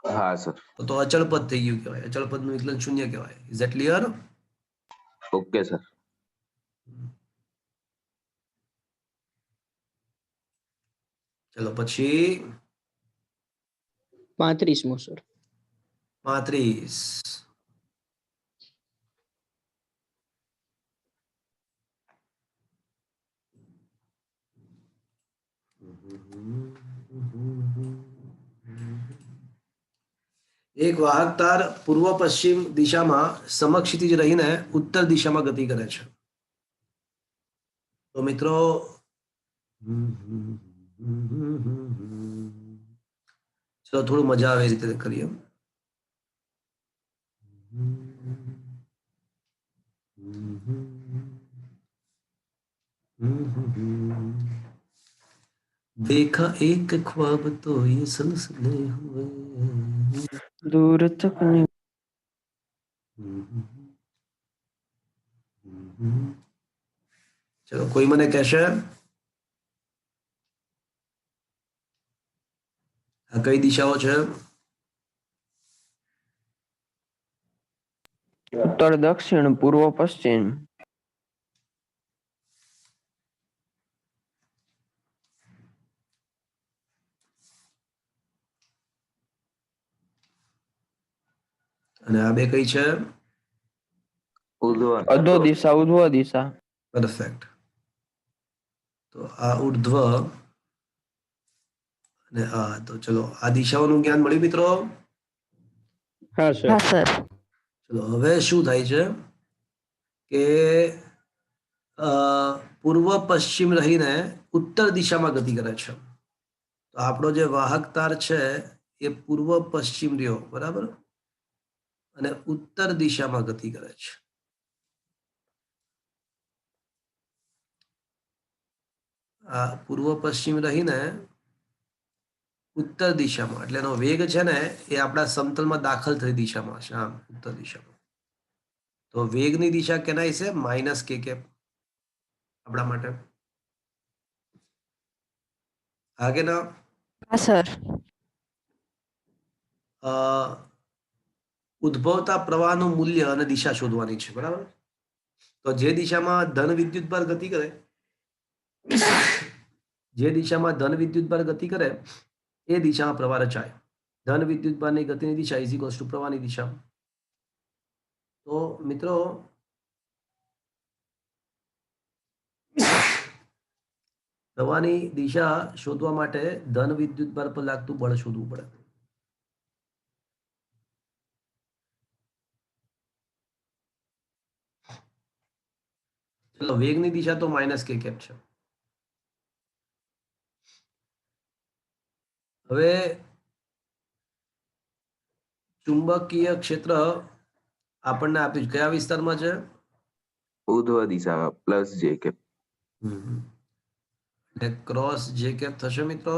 હા સર. તો અચળ પદ થઈ ગયું કહેવાય. અચળ પદનું વિકલન શૂન્ય કહેવાય. Is that clear? Okay sir. ચલો પછી 35મો સર. 35. એક વાહક તાર પૂર્વ પશ્ચિમ દિશામાં સમક્ષિતિજ રહીને ઉત્તર દિશામાં ગતિ કરે છે. તો મિત્રો ચલો થોડું મજા આવે એ રીતે કરીએ. देखा एक ख्वाब तो ये सिलसिले हुए दूर तक नहीं. ચલો કોઈ મને કહેશે આ કઈ દિશાઓ છે? ઉત્તર દક્ષિણ પૂર્વ પશ્ચિમ. અને આ બે કઈ છે? અધો દિશા ઉધ્વ દિશા. પરફેક્ટ. તો આ ઉર્ધ્વ અને આ, તો ચલો આ દિશાઓનું જ્ઞાન મળ્યું મિત્રો. હા સર. હા સર. ચલો હવે શું થાય છે કે પૂર્વ પશ્ચિમ રહીને ઉત્તર દિશામાં ગતિ કરે છે. તો આપણો જે વાહક તાર છે એ પૂર્વ પશ્ચિમ રહ્યો, બરાબર, અને ઉત્તર દિશામાં ગતિ કરે છે. આ પૂર્વ પશ્ચિમ રહીને ઉત્તર દિશામાં, એટલે એનો વેગ છે ને એ આપણા સમતલમાં દાખલ થઈ દિશામાં છે, આમ ઉત્તર દિશામાં. તો વેગની દિશા કેનાય છે? માઇનસ કે કેપ આપણા માટે. હા કે ના? હા સર. ઉદ્ભવતા પ્રવાહનું મૂલ્ય અને દિશા શોધવાની છે, બરાબર. તો જે દિશામાં ધન વિદ્યુતભાર ગતિ કરે, જે દિશામાં ધન વિદ્યુતભાર ગતિ કરે એ દિશામાં પ્રવાહ રચાય. ધન વિદ્યુતભારની ગતિની દિશા ઇઝ ઇક્વલ્સ ટુ પ્રવાહની દિશા. તો મિત્રો પ્રવાહની દિશા શોધવા માટે ધન વિદ્યુતભાર પર લાગતું બળ શોધવું પડે. ચલો વેગની દિશા તો માઇનસ કે કેપ છે. હવે ચુંબકીય ક્ષેત્ર આપણને આપ્યું કયા વિસ્તારમાં છે? ઉધ્વ દિશામાં પ્લસ જે કે. એટલે ક્રોસ જે કેપ થશે મિત્રો.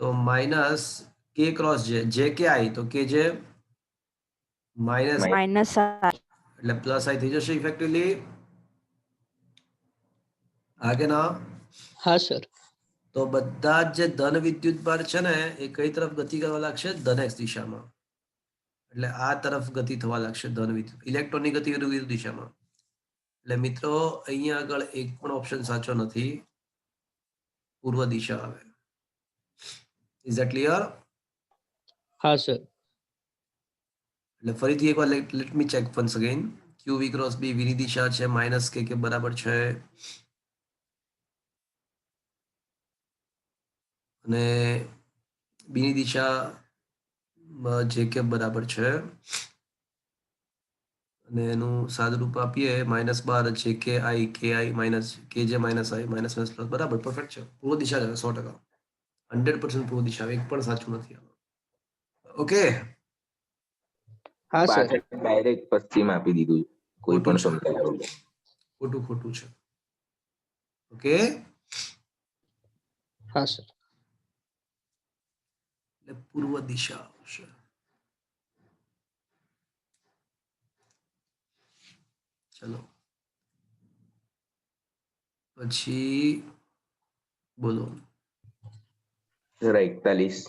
તો માઇનસ કે ક્રોસ જે કે આઈ, તો કે જે માઇનસ માઇનસ એટલે પ્લસ આઈ થઈ જશે ઇફેક્ટિવલી. હા કે ના? હા સર. તો બધા જ જે ધન વિદ્યુતભાર છે ને એ કઈ તરફ ગતિ કરવા લાગશે? ધન એક્સ દિશામાં. એટલે આ તરફ ગતિ થવા લાગશે ધન વિદ્યુત. ઇલેક્ટ્રોનની ગતિ વિરુદ્ધ દિશામાં. એટલે મિત્રો અહીંયા આગળ એક પણ ઓપ્શન સાચો નથી, પૂર્વ દિશા આવે. Is that clear? હા સર. એટલે ફરીથી એકવાર let me check once again. Q V cross B વીની દિશા છે માઇનસ કે બરાબર છે અને બીની દિશા જે કે બરાબર છે અને એનું સાદુરૂપ આપીએ -12 જે કે આઈ માઇનસ કે જે માઇનસ આઈ માઇનસ પ્લસ બરાબર પરફેક્ટ છે. પૂર્વ દિશા છે 100%. 100% પૂર્વ દિશા, એક પણ સાચું નથી. ઓકે. હા સર. પાછળ ડાયરેક્ટ પશ્ચિમ આપી દીધું છે. કોઈ ખોટું પણ છે. સમજાય વગર. ખોટું છે. ઓકે. હા સર. એટલે પૂર્વ દિશા આવશે. ચલો પછી બોલો. સર 41.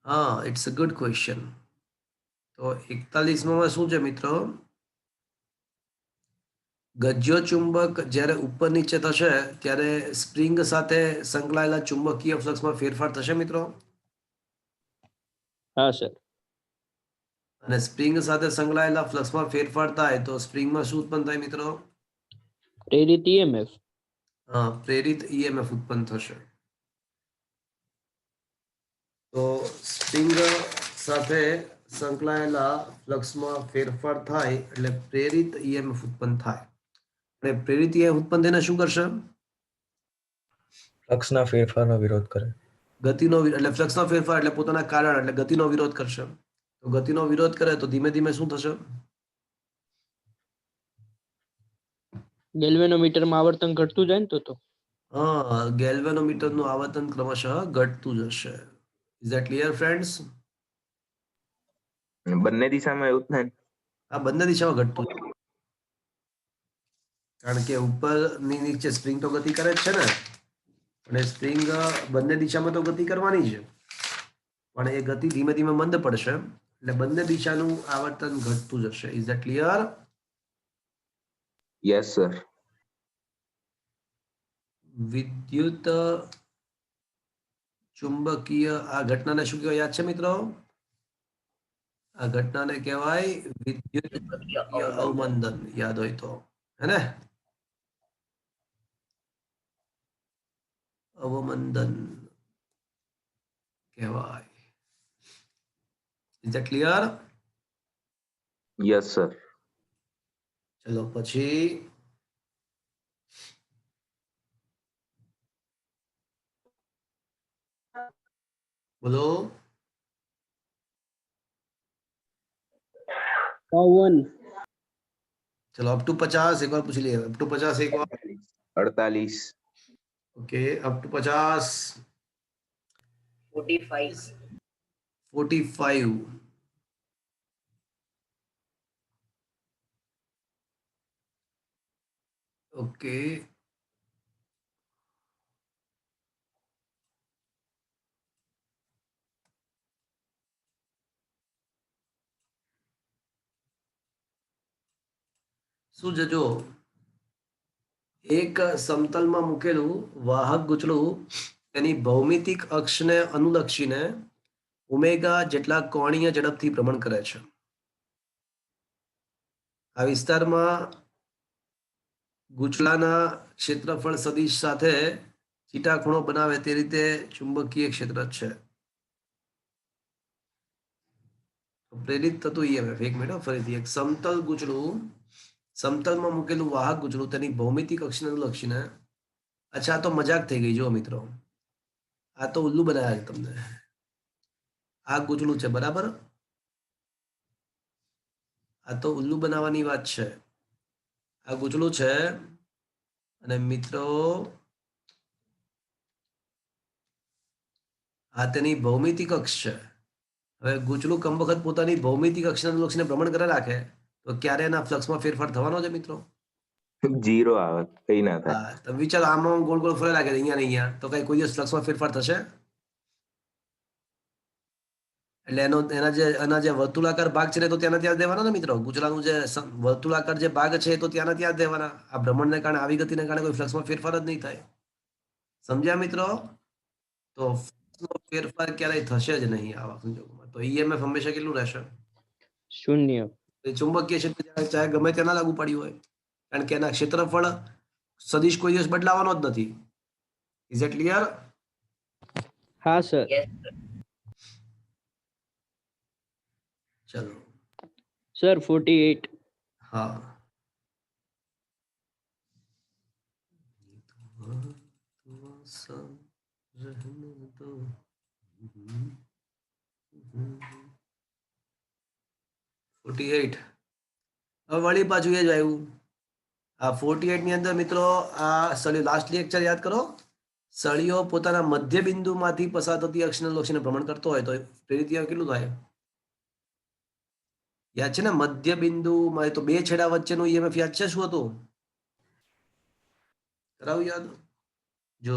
હા, ઇટ્સ અ ગુડ ક્વેશ્ચન. તો 41માં શું છે મિત્રો? ગજ્યો ચુંબક જ્યારે ઉપર નીચે થશે ત્યારે સ્પ્રિંગ સાથે સંકળાયેલા ચુંબકીય ફ્લક્સમાં ફેરફાર થશે મિત્રો. હા સર. અને સ્પ્રિંગ સાથે સંકળાયેલા ફ્લક્સમાં ફેરફાર થાય તો સ્પ્રિંગમાં શું ઉત્પન્ન થાય મિત્રો? પ્રેરિત ઈએમએફ. પ્રેરિત ઈએમએફ ઉત્પન્ન થશે. તો સ્પ્રિંગ સાથે સંકળાયેલા ફ્લક્સમાં ફેરફાર થાય એટલે પ્રેરિત ઈએમએફ ઉત્પન્ન થાય. અને પ્રેરિત ઈએમએફ ઉત્પન્ન થઈને શું કરશે? ફ્લક્સના ફેરફારનો વિરોધ કરે. ગતિનો એટલે ફ્લક્સનો ફેરફાર એટલે પોતાના કારણ એટલે ગતિનો વિરોધ કરશે. તો ગતિનો વિરોધ કરે તો ધીમે ધીમે શું થશે? ગેલ્વેનોમીટરમાં આવર્તન ઘટતું જાય ને તો. ગેલ્વેનોમીટરનું આવર્તન ક્રમશઃ ઘટતું જશે. Is that clear friends? બંને દિશામાં એવું જ થાય ને? આ બંને દિશામાં ઘટતું જાય. કારણ કે ઉપરની નીચે સ્પ્રિંગ તો ગતિ કરે જ છે ને, અને સ્પ્રિંગ બંને દિશામાં તો ગતિ કરવાની છે, પણ એ ગતિ ધીમે ધીમે મંદ પડશે એટલે બંને દિશાનું આવર્તન ઘટતું જશે. Is that clear? Yes sir. વિદ્યુત ચુંબકીય આ ઘટનાને શું કહેવાય યાદ છે મિત્રો? આ ઘટનાને કહેવાય વિદ્યુત ચુંબકીય અવમંદન. યાદ હોય તો, હે ને? અવમંદન કહેવાય. Is that clear? Yes sir. ચલો પછી બોલો. 51. चलो अप टू 50 एक बार पूछ लिए. अप टू 50 एक बार. 48. Okay up to 50. 45. ओके શું છે જો એક સમતલમાં મૂકેલું વાહક ગૂંચળું તેની ભૌમિતિક અક્ષને અનુલક્ષીને ઓમેગા જેટલા કોણીય ઝડપથી ભ્રમણ કરે છે. આ વિસ્તારમાં ગૂંચળાના ક્ષેત્રફળ સદિશ સાથે થીટા ખૂણો બનાવે તે રીતે ચુંબકીય ક્ષેત્ર છે. પ્રેરિત થતું ઈએમએફ. એક મિનિટ ફરીથી. એક સમતલ ગૂંચળું, સમતલમાં મૂકેલું વાહક ગૂંચળું તેની ભૌમિતિક અક્ષને અનુલક્ષીને. અચ્છા, આ તો મજાક થઈ ગઈ જો મિત્રો, આ તો ઉલ્લુ બનાવ્યા છે તમને. આ ગૂંચળું છે બરાબર, આ તો ઉલ્લુ બનાવવાની વાત છે. આ ગૂંચળું છે અને મિત્રો આ તેની ભૌમિતિક અક્ષ છે. હવે ગૂંચળું કમ વખત પોતાની ભૌમિતિક અક્ષને અનુલક્ષીને ભ્રમણ કરે રાખે તો ક્યારે એના ફ્લક્સમાં ફેરફાર થવાનો છે મિત્રો? 0 આવે, કઈ ના થાય. હા, તો વિચારો આમાં ગોળ ગોળ ફરે લાગે અહીંયા ને અહીંયા, તો કઈ કોઈ દિવસ ફ્લક્સમાં ફેરફાર થશે? એટલે એના જે વર્તુળાકાર ભાગ છે ને તો ત્યાંના ત્યાં જ દેવાના ને મિત્રો. ગૂંચળાનું જે વર્તુળાકાર જે ભાગ છે તો ત્યાંના ત્યાં જ દેવાના. આ ભ્રમણને કારણે આવી ગતિને કારણે કોઈ ફ્લક્સમાં ફેરફાર જ નહીં થાય. સમજ્યા મિત્રો? તો ફેરફાર ક્યારેય થશે જ નહીં આવા સંજોગોમાં. તો ઈએમએફ હંમેશા કેટલું રહેશે? શૂન્ય. એ ચુંબકીય ક્ષેત્ર ચાહે ગમે તેના લાગુ પડ્યું હોય, કારણ કે એના ક્ષેત્રફળ સદિશ કોઈ દિવસ બદલાવાનો જ નથી. Is it clear? હા સર. ચલો. સર 48. હા. હવે વળી પાછું એ જ આવ્યું. આ 48 ની અંદર મિત્રો આ સળિયો લાસ્ટ લેક્ચર યાદ કરો. સળિયો પોતાના મધ્ય બિંદુમાંથી પસાર થતી અક્ષની અક્ષને ભ્રમણ કરતો હોય તો પ્રેરિત કેટલું થાય? યાદ છે ને? મધ્ય બિંદુમાં તો બે છેડા વચ્ચેનું ઈએમએફ યાદ છે શું હતું? કરાવું યાદ? જો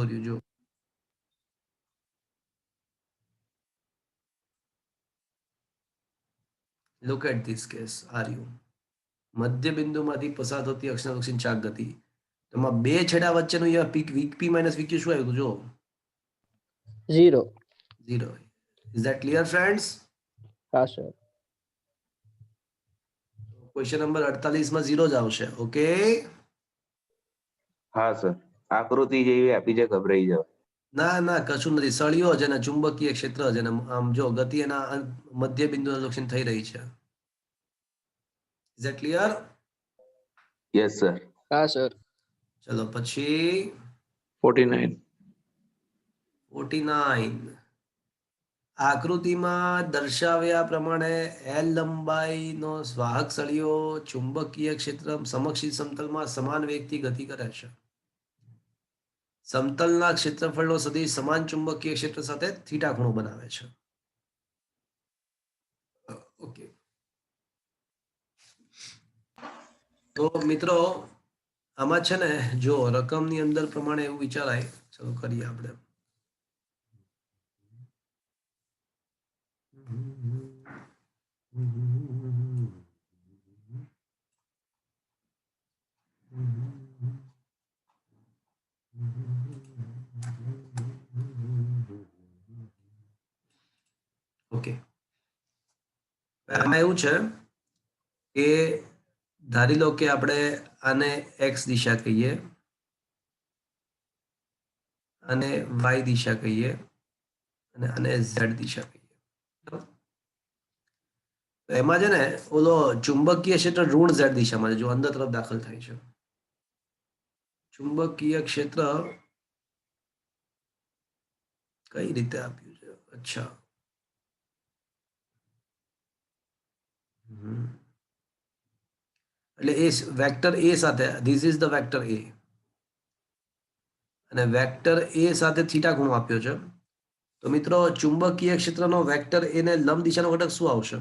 look at this case. Are you મધ્ય બિંદુમાંથી પસાર થતી અક્ષની ચાક ગતિ, એમાં બે છેડા વચ્ચેનું વીક માઇનસ વીક્યુ શું આવ્યું? જો 0. 0. Is that clear, friends? હા સર. ક્વેશ્ચન નંબર 48 માં 0 જ આવશે. ઓકે. હા સર, આકૃતિ જેવી આપી છે, ગભરાઈ જાવ. ના કશું નથી. સળિયો છે ને ચુંબકીય ક્ષેત્ર છે ને આમ જો ગતિ એના મધ્ય બિંદુ લક્ષણ થઈ રહી છે. Is that clear? Yes sir. હા સર. ચલો પછી 49. 49. આકૃતિમાં દર્શાવ્યા પ્રમાણે એલ લંબાઈનો વાહક સળિયો ચુંબકીય ક્ષેત્ર સમક્ષિત સમતલમાં સમાન વેગથી ગતિ કરે છે. સમતલના ક્ષેત્રફળનો સદિશ સમાન ચુંબકીય ક્ષેત્ર સાથે થીટા ખૂણો બનાવે છે. ઓકે. તો મિત્રો આમાં છે ને જો રકમની અંદર પ્રમાણે એવું વિચારાય. ચલો કરીએ આપણે. ઓકે. આમાં એવું છે કે ધારી લો કે આપણે આને એક્સ દિશા કહીએ અને વાય દિશા કહીએ અને આને ઝેડ દિશા કહીએ. એમાં છે ને ઓલો ચુંબકીય ક્ષેત્ર ઋણ ઝેડ દિશામાં છે, જો અંદર તરફ દાખલ થાય છે. ચુંબકીય ક્ષેત્ર કઈ રીતે આપ્યું છે? અચ્છા, એટલે એ વેક્ટર એ સાથે, ધીસ ઇઝ ધ વેક્ટર એ, અને વેક્ટર એ સાથે થીટા ખૂણો આપ્યો છે. તો મિત્રો ચુંબકીય ક્ષેત્રનો વેક્ટર એને લંબ દિશાનો ઘટક શું આવશે?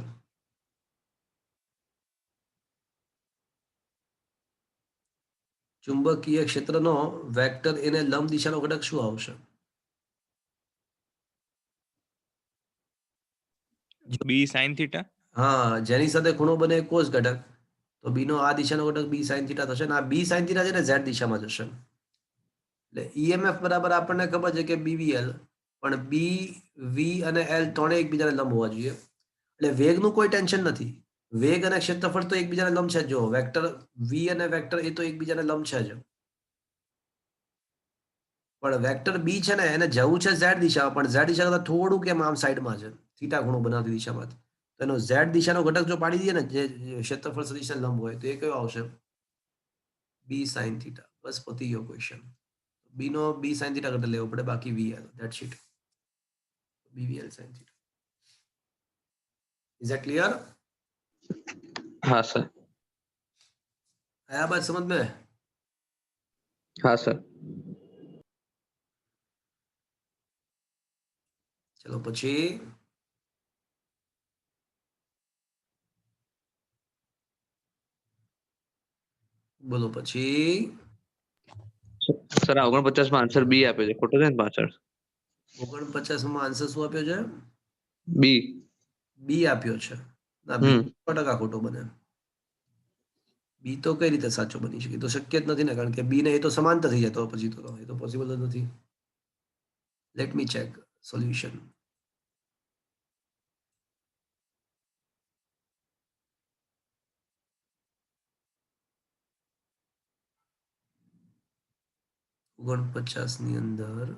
ચુંબકીય ક્ષેત્રનો વેક્ટર એને લંબ દિશાનો ઘટક શું આવશે? બી સાઇન થીટા. હા, જેની સાથે ખૂણો બને કોસ ઘટક, તો બી નો આ દિશાનો ઘટક બી સાઇન થીટા થશે. ને આ બી સાઇન થીટા છે ને ઝેડ દિશામાં જશે. એટલે ઈએમએફ બરાબર આપણને ખબર છે કે બીવીએલ, પણ બી વી અને એલ ત્રણે એકબીજાને લંબ હોવા જોઈએ. એટલે વેગનું કોઈ ટેન્શન નથી. વેગ અને ક્ષેત્રફળ તો એકબીજાને લંબ છે. જો વેક્ટર વી અને વેક્ટર એ તો એકબીજાને લંબ છે જ, પણ વેક્ટર બી છે ને એને જવું છે ઝેડ દિશામાં, પણ ઝેડ દિશા કરતા થોડું કેમ આમ સાઈડમાં છે, થીટા ખૂણો બનાવતી દિશામાં. તો એનો ઝેડ દિશાનો ઘટક જો પાડી દઈએ ને જે ક્ષેત્રફળ સદિશને લંબ હોય તો એ કયો આવશે? બી સાઇન થીટા. બસ પતી ગયો ક્વેશ્ચન. બી નો બી સાઇન થીટા ઘટક લેવો પડે, બાકી VL, that's it. BVL sine theta. Is that clear? हाँ सर. आया बात समझ में? हाँ सर. चलो પછી બોલો પછી. સર 49 માં આન્સર બી આપે છે, ખોટો છે ને પાછળ? 49 માં આન્સર શું આપ્યો છે? બી. બી આપ્યો છે. ના, બી 100% ખોટો બને. બી તો કઈ રીતે સાચો બની શકે? તો શક્ય જ નથી ને, કારણ કે બી ને એ તો સમાંતર થઈ જાય, તો પછી તો એ તો પોસિબલ જ નથી. Late me check. સોલ્યુશન. ઓગણપચાસ ની અંદર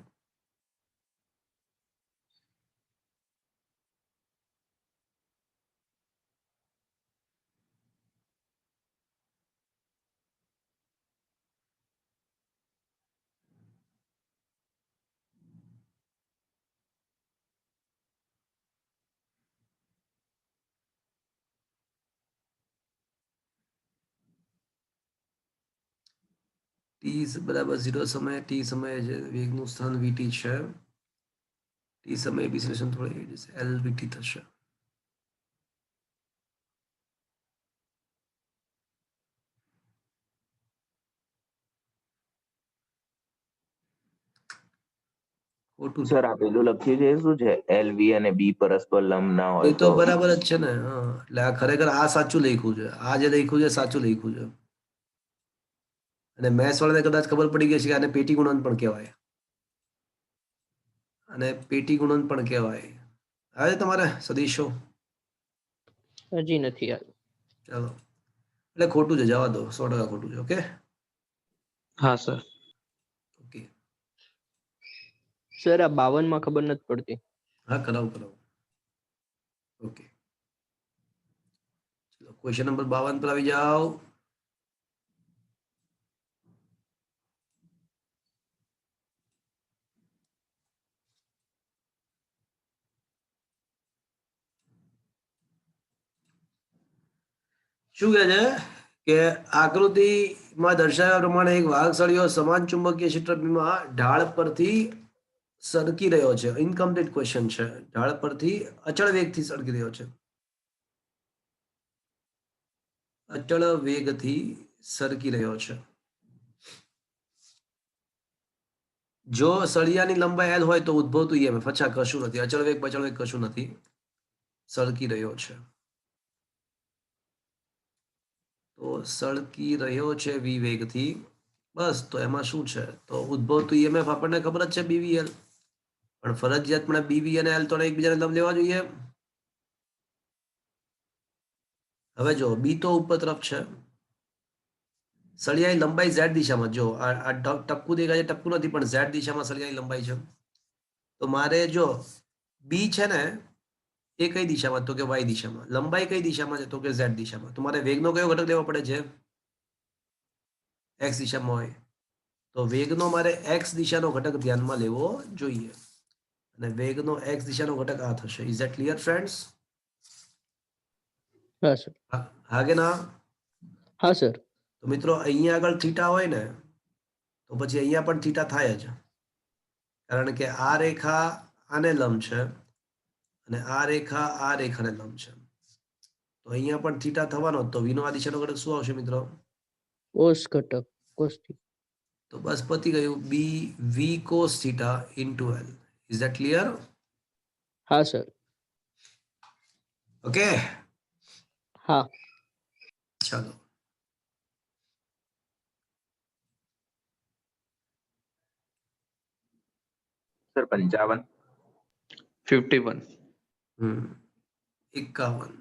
ટી બરાબર 0 સમયે ટી સમયે જે વેગનું સ્થાન વીટી છે, ટી સમયે વિશ્લેષણ થોડી એલ વીટી થશે. ખોટું સર આ પેલું લખ્યું છે એ શું છે? એલવી અને બી પરસ્પર લંબ ના એ હોય તો બરાબર જ છે ને. હા, એટલે આ ખરેખર આ સાચું લખ્યું છે, આ જે લખ્યું છે સાચું લખ્યું છે. અને મેથ્સ વાળાને કદાચ ખબર પડી ગઈ છે કે આને પેટી ગુણન પણ કહેવાય, અને પેટી ગુણન પણ કહેવાય. આવે તમારે સદીશો? હજી નથી આવ્યું. ચાલો, એટલે ખોટું છે, જવા દો, 100% ખોટું છે. ઓકે હા સર. ઓકે, સર આ 52 માં ખબર નથી પડતી. હા કરાવું કરાવું. ઓકે, ચલો ક્વેશ્ચન નંબર 52 પર આવી જાઓ. શું કહે છે કે આકૃતિમાં દર્શાવ્યા પ્રમાણે એક વાહક સળિયો સમાન ચુંબકીય ક્ષેત્રમાં ઢાળ પરથી સરકી રહ્યો છે. ઇનકમ્પ્લીટ ક્વેશ્ચન છે. ઢાળ પરથી અચળ વેગથી સરકી રહ્યો છે. અચળ વેગથી સરકી રહ્યો છે. જો સળિયાની લંબાઈ L હોય તો ઉદ્ભવતું EMF અચ્છા કશું નથી, અચળ વેગ બચળ વેગ કશું નથી, સરકી રહ્યો છે. તો સળકી રહ્યો છે વી વેગથી, બસ. તો એમાં શું છે? તો ઉદ્ભવતું EMF આપણને ખબર જ છે BVL, પણ ફરજિયાતપણે BV અને L તો એકબીજાને લંબ લેવા જોઈએ. હવે જો બી તો ઉપર તરફ છે, સળિયાની લંબાઈ Z દિશામાં, જો આ ટપકું દેખાય છે, ટપકું નથી પણ Z દિશામાં સળિયાની લંબાઈ છે. તો મારે જો બી છે ને એ કઈ દિશામાં? તો કે Y દિશામાં. લંબાઈ કઈ દિશામાં છે? તો કે Z દિશામાં. તો મારે વેગનો કયો ઘટક લેવો પડે છે? X દિશામાં હોય તો વેગનો મારે X દિશાનો ઘટક ધ્યાનમાં લેવો જોઈએ, અને વેગનો X દિશાનો ઘટક આ થશે. Is that clear friends? હા સર. હા કે ના? હા સર. તો મિત્રો અહીંયા આગળ થીટા હોય ને તો પછી અહીંયા પણ થીટા થાય જ, કારણ કે આ રેખા આને લંબ છે અને આ રેખા આ રેખાને લંબ છે. તો અહીંયા પણ થીટા થવાનો. તો વીનો આ દિશાનો ઘટક શું આવશે મિત્રો? કોસ ઘટક, કોસ થીટા. તો બસ પતી ગયું. B V cos theta into L. Is that clear? હા સર. ઓકે, હા. ચાલો. સર 55. 51. 51.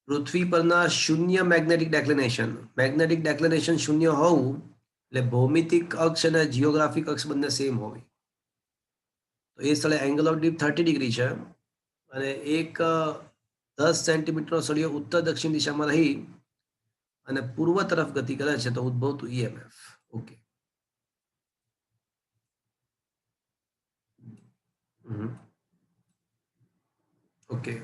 પૃથ્વી પરના શૂન્ય મેગ્નેટિક ડેક્લિનેશન શૂન્ય હોવું એટલે ભૌમિતિક અક્ષ અને જીઓગ્રાફિક અક્ષ બંને સેમ હોવી. તો એ સ્થળે એંગલ ઓફ ડીપ 30 ડિગ્રી છે, અને એક 10 સેન્ટીમીટરનો સળિયો ઉત્તર દક્ષિણ દિશામાં રહી અને પૂર્વ તરફ ગતિ કરે છે, તો ઉદ્ભવતું EMF. Okay, okay.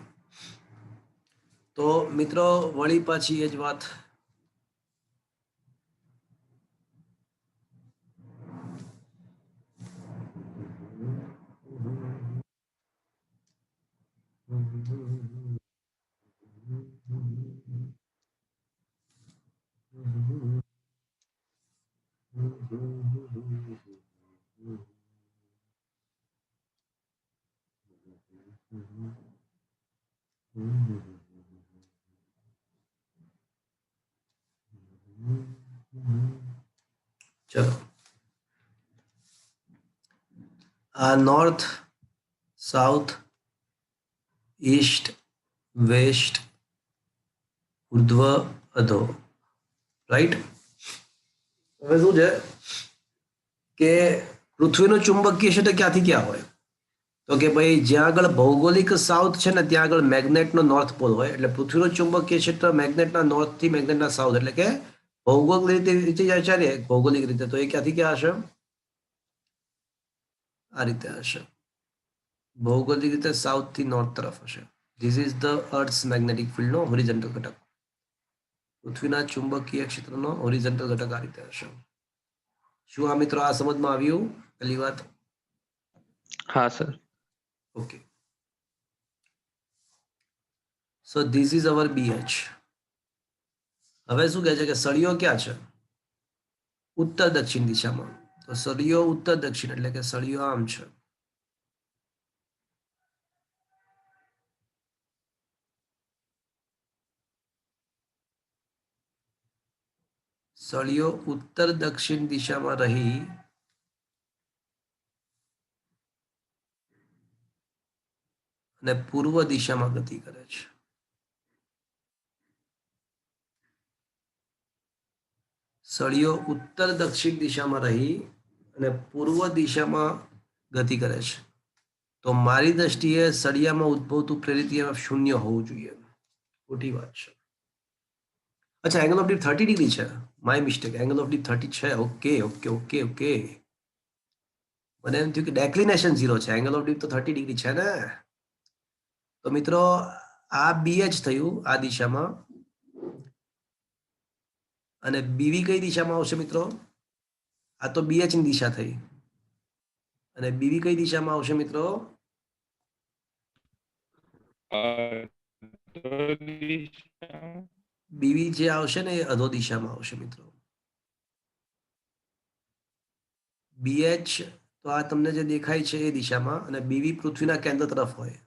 તો મિત્રો વળી પાછી એ જ વાત. ચલો, આ નોર્થ, સાઉથ, ઈસ્ટ, વેસ્ટ, ઉર્ધ્વ, અધો, રાઈટ. હવે શું છે કે પૃથ્વીનું ચુંબકીય ક્ષેત્ર ક્યાંથી ક્યાં હોય? તો કે ભાઈ જ્યાં આગળ ભૌગોલિક સાઉથ છે ને ત્યાં આગળ મેગ્નેટનો નોર્થ પોલ હોય, એટલે પૃથ્વીનું ચુંબકીય ક્ષેત્ર મેગ્નેટના નોર્થ થી મેગ્નેટના સાઉથ, એટલે કે ભૌગોલિક રીતે વિચારીએ ભૌગોલિક રીતે તો એ ક્યાંથી ક્યાં હશે? આ રીતે હશે, ભૌગોલિક રીતે સાઉથ થી નોર્થ તરફ હશે. This is the earth's magnetic field નો હોરિઝોન્ટલ ઘટક. પૃથ્વીના ચુંબકીય ક્ષેત્રનો હોરિઝોન્ટલ ઘટક આ રીતે હશે. શું આ મિત્રો આ સમજમાં આવ્યું? પહેલી વાત. હા sir. Okay. So this is our BH. હવે શું કહે છે કે સળિયો ક્યાં છે? ઉત્તર દક્ષિણ દિશામાં. તો સળિયો ઉત્તર દક્ષિણ એટલે કે સળિયો આમ છે. સળિયો ઉત્તર દક્ષિણ દિશામાં રહી અને પૂર્વ દિશામાં ગતિ કરે છે. સળિયો ઉત્તર દક્ષિણ દિશામાં રહી અને પૂર્વ દિશામાં ગતિ કરે છે. તો મારી દ્રષ્ટિએ સળિયામાં ઉદ્ભવતું પ્રેરિત EMF 0 હોવું જોઈએ. ખોટી વાત છે. અચ્છા, એંગલ ઓફ ડીપ 30 ડિગ્રી છે. My mistake. Angle of deep 30 છે. Okay okay okay okay. મને એમ થયું કે ડેક્લિનેશન 0 છે. એંગલ ઓફ ડીપ તો 30 ડિગ્રી છે ને. તો મિત્રો આ BH થયું આ દિશામાં, અને BV કઈ દિશામાં આવશે મિત્રો? આ તો BH ની દિશા થઈ, અને BV કઈ દિશામાં આવશે મિત્રો? BV જે આવશે ને એ અધો દિશામાં આવશે મિત્રો. BH તો આ તમને જે દેખાય છે એ દિશામાં, અને BV પૃથ્વીના કેન્દ્ર તરફ હોય,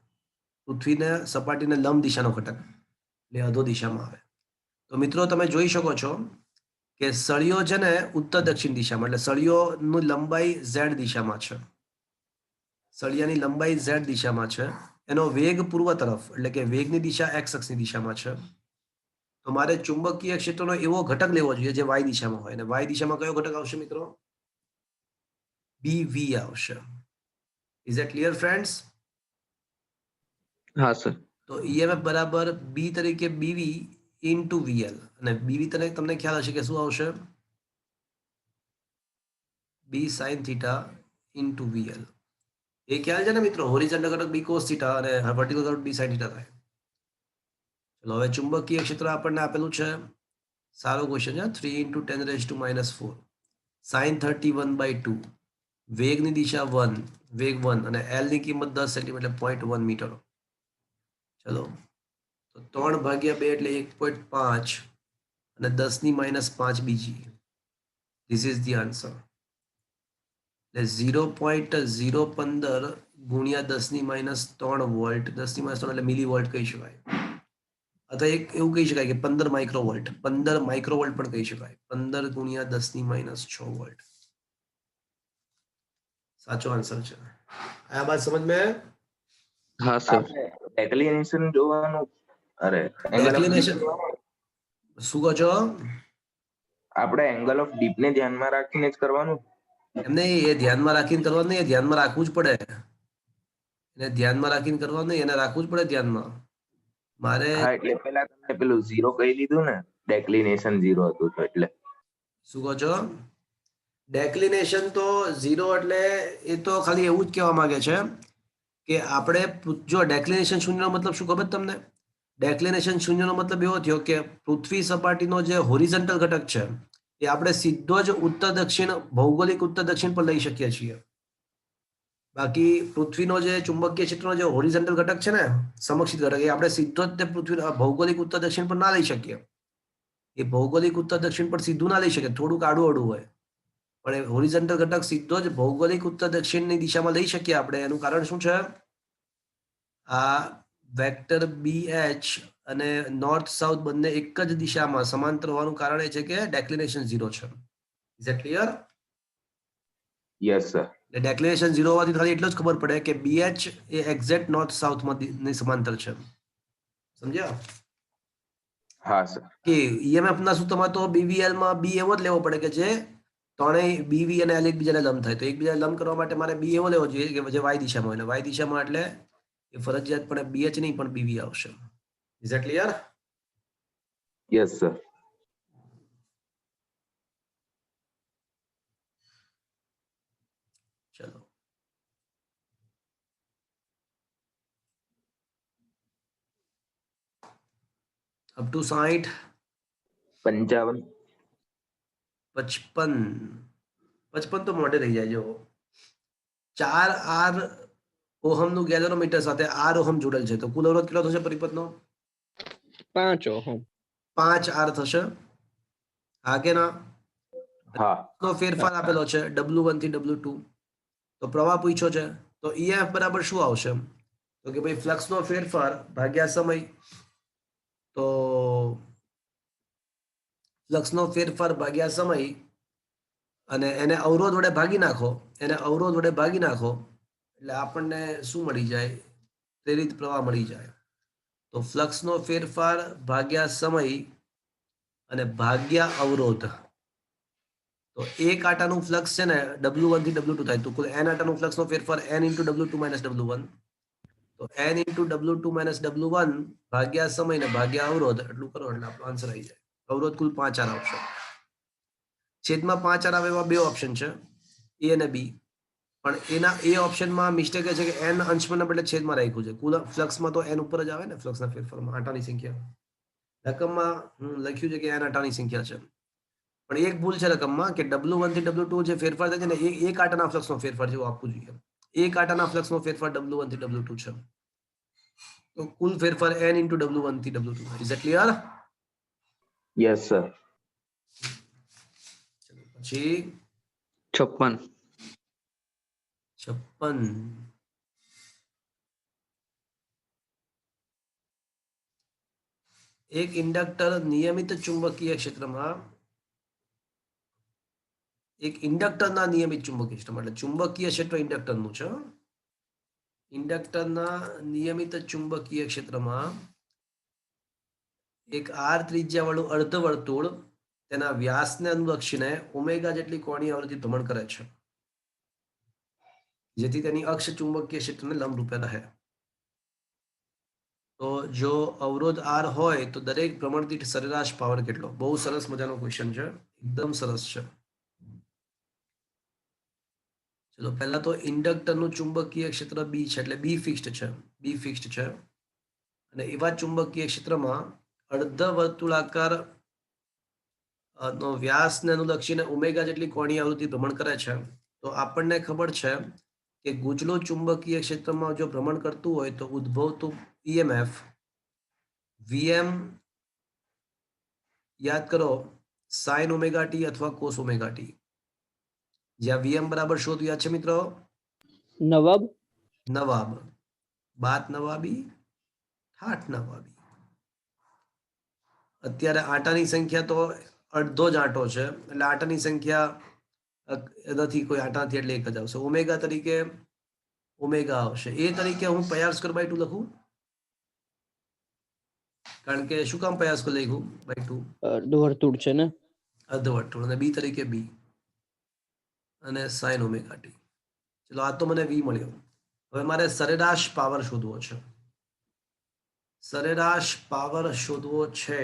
પૃથ્વીને સપાટીને લંબ દિશાનો ઘટક, એટલે અધો દિશામાં આવે. તો મિત્રો તમે જોઈ શકો છો કે સળિયો છે ને ઉત્તર દક્ષિણ દિશામાં, એટલે સળિયોની લંબાઈ Z દિશામાં છે. સળિયાની લંબાઈ Z દિશામાં છે. એનો વેગ પૂર્વ તરફ, એટલે કે વેગની દિશા X અક્ષની દિશામાં છે. તો મારે ચુંબકીય ક્ષેત્રનો એવો ઘટક લેવો જોઈએ જે Y દિશામાં હોય, અને Y દિશામાં કયો ઘટક આવશે મિત્રો? BV આવશે. Is it clear friends? હા સર. તો EMF બરાબર B તરીકે BV ઇન્ટુ VL, અને BV તમને ખ્યાલ હશે કે શું આવશે? B sin theta into VL. એ ખ્યાલ છે ને મિત્રો? હોરિઝોન્ટલ ઘટક B cos થીટા અને વર્ટિકલ ઘટક B sin થીટા થાય. ચલો હવે ચુંબકીય ક્ષેત્ર આપણને આપેલું છે. સારો ક્વેશ્ચન છે. 3 × 10⁻⁴ sin 31/2. વેગની દિશા 1, વેગ 1, અને L ની કિંમત 10 સેન્ટીમીટર, 0.1 મીટર. ચલો તો 3/2 એટલે 1.5, અને 10⁻5 બીજી. This is the answer. એટલે 0.015 ગુણ્યા 10⁻3 વોલ્ટ, 10⁻3 એટલે મિલીવોલ્ટ કહી શકાય, અથવા એક એવું કહી શકાય કે 15 માઇક્રોવોલ્ટ, 15 માઇક્રોવોલ્ટ પણ કહી શકાય. 15 ગુણ્યા 10⁻6 વોલ્ટ સાચો આન્સર છે. આ બાત સમજ में? હા સર. ડેક્લિનેશન જોવાનું. અરે ડેક્લિનેશન શું કહો છો? આપણે એંગલ ઓફ ડીપ ને ધ્યાનમાં રાખીને જ કરવાનું. એમને એ ધ્યાનમાં રાખીને કરવાનું નહીં, એ ધ્યાનમાં રાખવું જ પડે. એને ધ્યાનમાં રાખીને કરવાનું નહીં, એને રાખવું જ પડે ધ્યાનમાં. મારે હા, એટલે પેલા તમને પેલું 0 કહી દીધું ને, ડેક્લિનેશન 0 હતું તો એટલે. શું કહો છો? ડેક્લિનેશન તો 0 એટલે એ તો ખાલી એવું જ કહેવા માંગે છે કે આપણે જો ડેક્લિનેશન 0 નો મતલબ શું ખબર તમને? ડેક્લિનેશન 0 નો મતલબ એવો થયો કે પૃથ્વી સપાટીનો જે હોરિઝોન્ટલ ઘટક છે એ આપણે સીધો જ ઉત્તર દક્ષિણ, ભૌગોલિક ઉત્તર દક્ષિણ પર લઈ શકીએ છીએ. બાકી પૃથ્વીનો જે ચુંબકીય ક્ષેત્રનો જે હોરિઝોન્ટલ ઘટક છે ને, સમક્ષિત ઘટક, એ આપણે સીધો જ તે પૃથ્વી ભૌગોલિક ઉત્તર દક્ષિણ પર ના લઈ શકીએ. એ ભૌગોલિક ઉત્તર દક્ષિણ પર સીધું ના લઈ શકે, થોડુંક આડું આડું હોય. પણ એ હોરિઝોન્ટલ ઘટક સીધો જ ભૌગોલિક ઉત્તર દક્ષિણની દિશામાં લઈ શકીએ આપણે. એનું કારણ શું છે? આ વેક્ટર BH અને નોર્થ સાઉથ બંને એક જ દિશામાં સમાંતર હોવાનું કારણ એ છે કે ડેક્લિનેશન 0 છે. Is it clear? Yes sir. એટલે ડેક્લિનેશન 0 હોવાથી ખાલી એટલું જ ખબર પડે કે BH એ એક્ઝેક્ટ નોર્થ સાઉથમાં ની સમાંતર છે. સમજ્યા? હા સર. કે EMF ના સૂત્રમાં તો BVL માં B એવો જ લેવો પડે કે જે ત્રણેય BV અને L એકબીજાને લંબ થાય. તો એકબીજાને લંબ કરવા માટે મારે B એવો લેવો જોઈએ કે જે Y દિશામાં હોય. Y દિશામાં એટલે એ ફરજિયાતપણે BH નહીં પણ BV આવશે. Is that clear? Yes sir. ચલો. Up to 60, 55. 55 તો મોઢે રહી જાય. જો 4 R ઓહમનું ગેલ્વેનોમીટર સાથે R ઓહમ જોડેલ છે, તો કુલ અવરોધ કેટલો થશે પરિપથનો? 5 ઓહમ. 5 R થશે. હા કે ના? હા. નો ફેરફાર આપેલો છે W1 થી W2. તો પ્રવાહ પૂછ્યો છે, તો EMF બરાબર શું આવશે? તો કે ભાઈ ફ્લક્સનો ફેરફાર ભાગ્યા સમય. તો ફ્લક્સનો ફેરફાર ભાગ્યા સમય અને એને અવરોધ વડે ભાગી નાખો. એટલે આપણને શું મળી જાય? પ્રેરિત પ્રવાહ મળી જાય. તો ફ્લક્સનો ફેરફાર ભાગ્યા સમય અને ભાગ્યા અવરોધ. તો એક આટાનું ફ્લક્સ છે ને W1 થી W2 થાય, તો કુલ n આટાનું ફ્લક્સનો ફેરફાર n × W2 - W1. તો n × W2 - W1 ભાગ્યા સમય ને ભાગ્યા અવરોધ એટલું કરો એટલે આપણો આન્સર આવી જાય. અવરોધ કુલ 5 R આવશે. છેદમાં 5 R આવે એવા બે ઓપ્શન છે, A અને B. પણ એના એ ઓપ્શનમાં મિસ્ટેક એ છે કે n અંશમાં બદલે છેદમાં રાખ્યું છે. કુલ ફ્લક્સમાં તો n ઉપર જ આવે ને, ફ્લક્સના ફેરફારમાં આટાની સંખ્યા. રકમમાં લખ્યું છે કે n આટાની સંખ્યા છે, પણ એક ભૂલ છે રકમમાં કે W1 થી W2 જે ફેરફાર થાય છે ને એ એક આટાના ફ્લક્સનો ફેરફાર જેવું આપવું જોઈએ. એક આટાના ફ્લક્સનો ફેરફાર W1 થી W2 છે. તો કુલ ફેરફાર n × W1 થી W2. Is it clear? Yes sir. પછી 56. 56. એક ઇન્ડક્ટર નિયમિત ચુંબકીય ક્ષેત્રમાં ઇન્ડક્ટરના નિયમિત ચુંબકીય ક્ષેત્રમાં, એટલે ચુંબકીય ક્ષેત્ર ઇન્ડક્ટરનું છે. ઇન્ડક્ટરના નિયમિત ચુંબકીય ક્ષેત્રમાં એક R ત્રિજ્યાવાળું અર્ધવર્તુળ તેના વ્યાસને અનુલક્ષીને ઓમેગા જેટલી કોણીય આવૃત્તિ ભ્રમણ કરે છે, જેથી તેની અક્ષ ચુંબકીય ક્ષેત્રને લંબરૂપે રહે. તો જો અવરોધ R હોય તો દરેક ભ્રમણ દીઠ સરેરાશ પાવર કેટલો? બહુ સરસ મજાનો ક્વેશ્ચન છે, એકદમ સરસ છે. ચલો પહેલા તો ઇન્ડક્ટરનું ચુંબકીય ક્ષેત્ર B છે, એટલે B ફિક્સ્ડ છે. અને એવા ચુંબકીય ક્ષેત્રમાં અર્ધવર્તુળાકાર નો વ્યાસને અનુલક્ષીને ઓમેગા જેટલી કોણીય આવૃત્તિ ભ્રમણ કરે છે. તો આપણને ખબર છે કે ગૂંચળો ચુંબકીય ક્ષેત્રમાં જો ભ્રમણ કરતું હોય તો ઉદ્ભવતું EMF VM યાદ કરો sin ωt અથવા cos ωt. જ્યાં VM બરાબર શું હતું યાદ છે મિત્રો? નવાબ. બાત નવાબી, ઠાઠ નવાબી. અત્યારે આટાની સંખ્યા તો અડધો જ આંટો છે, એટલે આટાની સંખ્યા નથી, કોઈ આટા નથી, એટલે એક જ આવશે. ઓમેગા તરીકે ઓમેગા આવશે. એ તરીકે હું πr² / 2 લખું, કારણ કે શું કામ πr² લખ્યું / 2? અર્ધવર્તુળ છે ને. અર્ધવર્તુળ. અને B તરીકે B અને sin ωt. ચલો આ તો મને V મળ્યો. હવે મારે સરેરાશ પાવર શોધવો છે.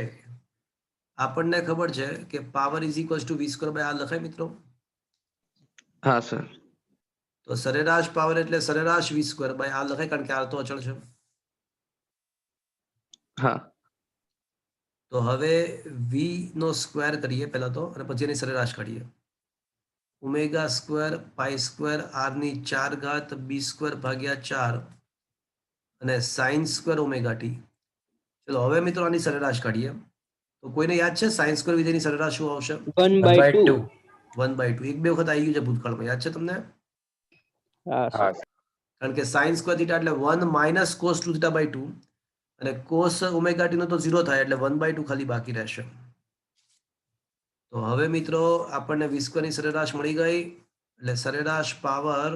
આપણને ખબર છે કે પાવર = V²/R લખાય મિત્રો? હા સર. તો સરેરાશ પાવર એટલે સરેરાશ V²/R લખાય, કારણ કે R તો અચળ છે. હા. તો હવે V નો સ્ક્વેર કરીએ પહેલા તો, અને પછી એની સરેરાશ કાઢીએ. ω² π² R⁴ B²/4 અને sin² ωt. ચલો હવે મિત્રો આની સરેરાશ કાઢીએ. તો કોઈને યાદ છે sin² વિધેયની સરેરાશ શું આવશે? 1/2. 1/2. એક બે વખત આવી ગયું છે ભૂતકાળમાં, યાદ છે તમને? હા હા સર. કારણ કે sin² θ એટલે 1 - cos 2θ/2 અને cos ωt નો તો 0 થાય, એટલે 1/2 ખાલી બાકી રહેશે. તો હવે મિત્રો આપણને V² ની સરેરાશ મળી ગઈ. એટલે સરેરાશ પાવર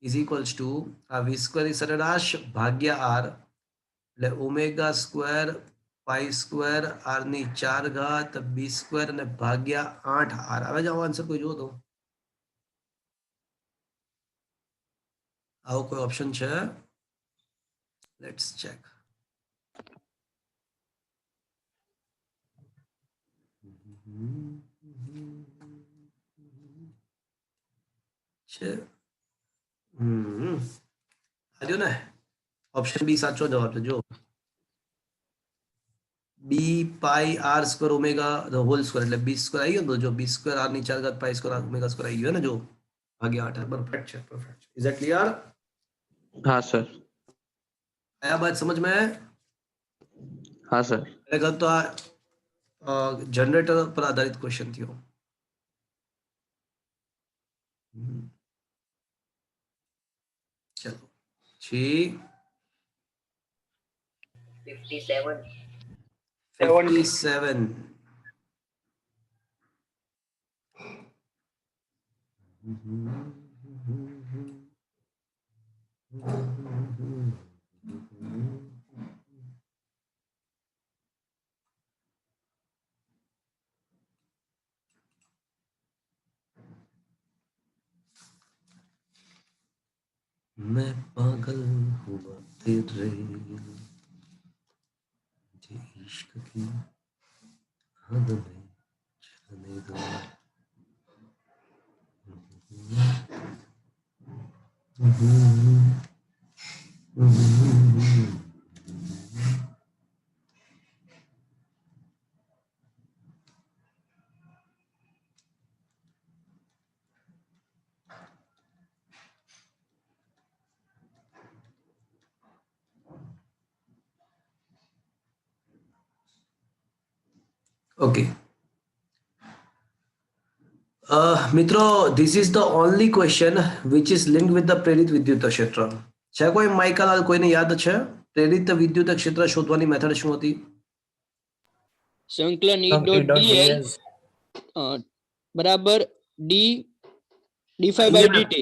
ઇઝ ઇક્વલ્સ ટુ આ વી સ્ક્વેર ની સરેરાશ ભાગ્યા આર એટલે omega square pi square R ની 4 ઘાત બી સ્ક્વેર અને ભાગ્યા 8 આર. આવે છે આવો આન્સર કોઈ જો તો આવો કોઈ ઓપ્શન છે? Let's check. છે આવ્યો ને ઓપ્શન બી સાચો જવાબ છે. જો B pi R square omega the whole square એટલે બી સ્ક્વેર આવી ગયો. જો બી સ્ક્વેર આર ની 4 ઘાત પાઈ સ્ક્વેર ઓમેગા સ્ક્વેર આવી ગયો ને. જો ભાગ્યા 8. પરફેક્ટ છે, પરફેક્ટ છે. Is it clear? हाँ सर. आया बात समझ में? हाँ सर. खरेखर तो आ जनरेटर पर आधारित क्वेश्चन थियो. चलो 57. मैं पागल हुआ तेरे मुझे इश्क की हद में जाने दो. Okay. મિત્રો this is the only question which is linked with the પ્રેરિત વિદ્યુત ક્ષેત્ર. છે કોઈ માઇકલ કોઈને યાદ છે પ્રેરિત વિદ્યુત ક્ષેત્ર શોધવાની મેથડ શું હતી? સંકલન E dot dl બરાબર d5 by dt.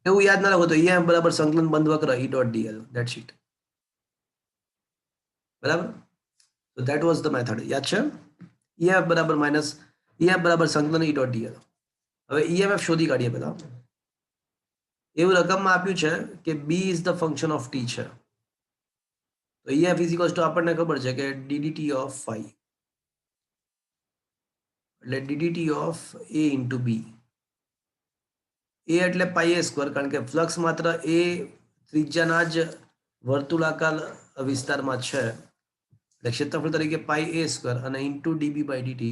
એવું યાદ ના રાખો તો EM બરાબર સંકલન બંધ વક્ર E dot dl. That's it. બરાબર? So that was the method. યાદ છે? EF બરાબર માઇનસ EF બરાબર સંકલન E dot dl. હવે EMF શોધી કાઢીએ પહેલા. એવું રકમમાં આપ્યું છે કે B is the function of t છે. તો EF is equals to આપણને ખબર છે કે ddt of phi એટલે ddt of A into B. A એટલે પાઈ a સ્ક્વેર કારણ કે ફ્લક્સ માત્ર a ત્રિજ્યાના જ વર્તુળાકાર વિસ્તારમાં છે એટલે ક્ષેત્રફળ તરીકે પાઈ a સ્ક્વેર અને ઇન્ટુ dB by dt.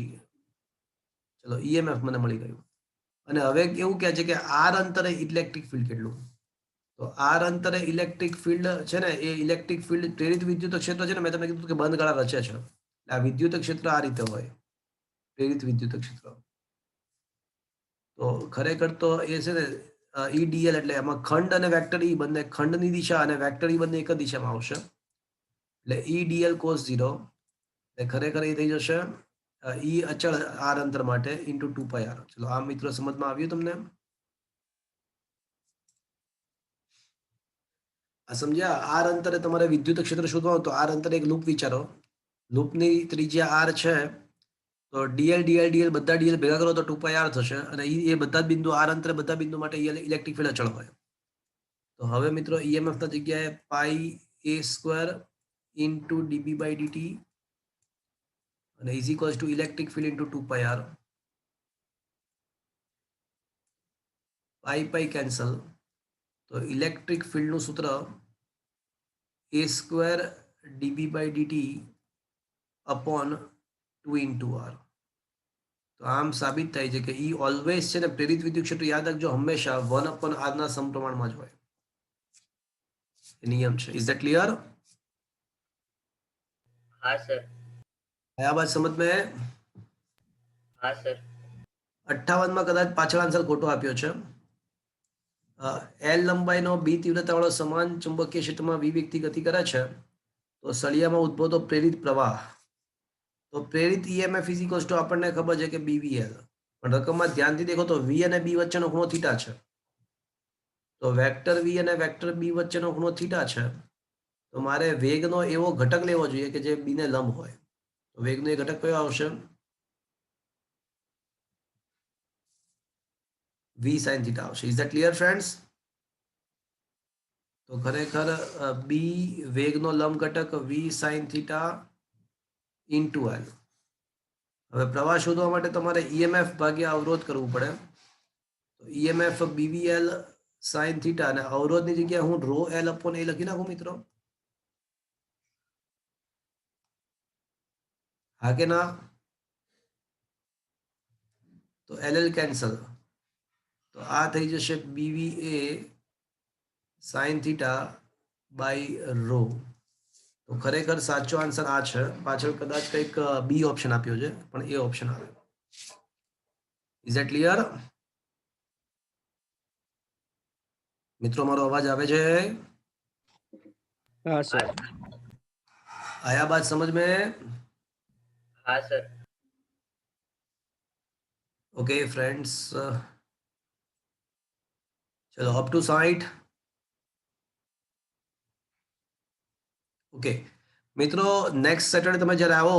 ચલો EMF મને મળી ગયું. અને હવે એવું કહે છે કે r અંતરે ઇલેક્ટ્રિક ફિલ્ડ કેટલું? તો r અંતરે ઇલેક્ટ્રિક ફિલ્ડ છે ને એ ઇલેક્ટ્રિક ફિલ્ડ પ્રેરિત વિદ્યુત ક્ષેત્ર છે ને મેં તમને કીધું કે બંધ ગાળા રચે છે. આ વિદ્યુત ક્ષેત્ર આ રીતે હોય પ્રેરિત વિદ્યુત ક્ષેત્ર. તો ખરેખર તો એ છે ને EDL એટલે એમાં ખંડ અને વેક્ટર E બંને ખંડની દિશા અને વેક્ટર E બંને એક જ દિશામાં આવશે એટલે EDL cos 0 એટલે ખરેખર એ થઈ જશે E અચળ r અંતર માટે ઇન્ટુ 2πr. ચલો આ મિત્રો સમજમાં આવ્યું તમને? આ સમજ્યા? r અંતરે તમારે વિદ્યુત ક્ષેત્ર શોધવાનું તો r અંતરે એક લૂપ વિચારો. લૂપની ત્રિજ્યા r છે તો dl dl dl બધા dl ભેગા કરો તો 2πr થશે અને એ બધા જ બિંદુ r અંતરે બધા બિંદુ માટે ઇલેક્ટ્રિક ફિલ્ડ અચળ હોય. તો હવે મિત્રો EMF ના જગ્યાએ પાઈ a square into dB by dt અને is equals to electric field into 2πr. Pi pi cancel તો ઇલેક્ટ્રિક ફિલ્ડનું સૂત્ર a square dB by dt upon 2 into r. તો આમ સાબિત થાય છે કે E ઓલવેઝ છે ને પ્રેરિત વિદ્યુત ક્ષેત્ર યાદ રાખજો હંમેશા 1/r ના સમપ્રમાણમાં જ હોય. નિયમ છે. Is that clear? हाँ सर. આ વાત સમજ મેં? हाँ सर. 58 માં કદાચ પાછળ આન્સર ખોટો આપ્યો છે. L લંબાઈનો B તીવ્રતાવાળો સમાન ચુંબકીય ક્ષેત્રમાં V વ્યક્તિ ગતિ કરે છે તો સળિયામાં ઉદ્ભવતો પ્રેરિત પ્રવાહ તો પ્રેરિત EMF ઇઝ ઇક્વલ્સ ટુ આપણને ખબર છે કે BVL પણ રકમમાં ધ્યાનથી દેખો તો v અને b વચ્ચેનો ખૂણો થીટા છે. તો વેક્ટર v અને વેક્ટર b વચ્ચેનો ખૂણો થીટા છે. તો મારે વેગનો એવો ઘટક લેવો જોઈએ કે જે b ને લંબ હોય. તો વેગનો એ ઘટક કયો આવશે? v sin theta આવશે. Is that clear friends? તો ખરેખર b વેગનો લંબ ઘટક v sin theta into l. હવે પ્રવાહ શોધવા માટે તમારે EMF ભાગ્યા અવરોધ કરવું પડે. તો EMF BVL sin theta અને અવરોધની જગ્યાએ હું rho L upon A લખી નાખું મિત્રો. હા કે ના? તો LL કેન્સલ. તો આ થઈ જશે BVA sin theta by rho. તો ખરેખર સાચો આન્સર આ છે. પાછળ કદાચ કંઈક બી ઓપ્શન આપ્યો છે પણ એ ઓપ્શન આવે. Is that clear? મિત્રો મારો અવાજ આવે છે? हाँ सर. आया बात समझ में? हाँ सर. ओके फ्रेंड्स, चलो अप टू साइट. ઓકે મિત્રો, નેક્સ્ટ સેટરડે તમે જ્યારે આવો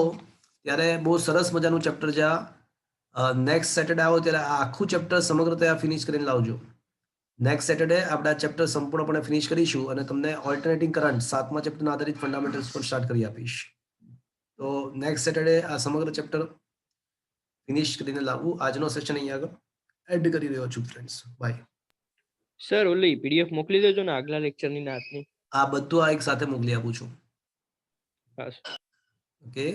ત્યારે બહુ સરસ મજાનું ચેપ્ટર નેક્સ્ટ સેટરડે આવો ત્યારે આ આખું ચેપ્ટર સમગ્રતયા ફિનિશ કરીને લાવજો. નેક્સ્ટ સેટરડે આપણે આ ચેપ્ટર સંપૂર્ણપણે ફિનિશ કરીશું અને તમને ઓલ્ટરનેટિંગ કરંટ 7મા ચેપ્ટરના આધારિત ફંડામેન્ટલ્સ પર સ્ટાર્ટ કરી આપીશ. તો નેક્સ્ટ સેટરડે આ સમગ્ર ચેપ્ટર ફિનિશ કરીને લાવવું. આજનો સેશન અહીંયા આગળ એડ કરી રહ્યો છું ફ્રેન્ડ્સ. બાય. સર ઓલી પીડીએફ મોકલી દેજો ને આગલા લેક્ચરની ને આજની. આ બધું આ એક સાથે મોકલી આપું છું. હા સર. ઓકે.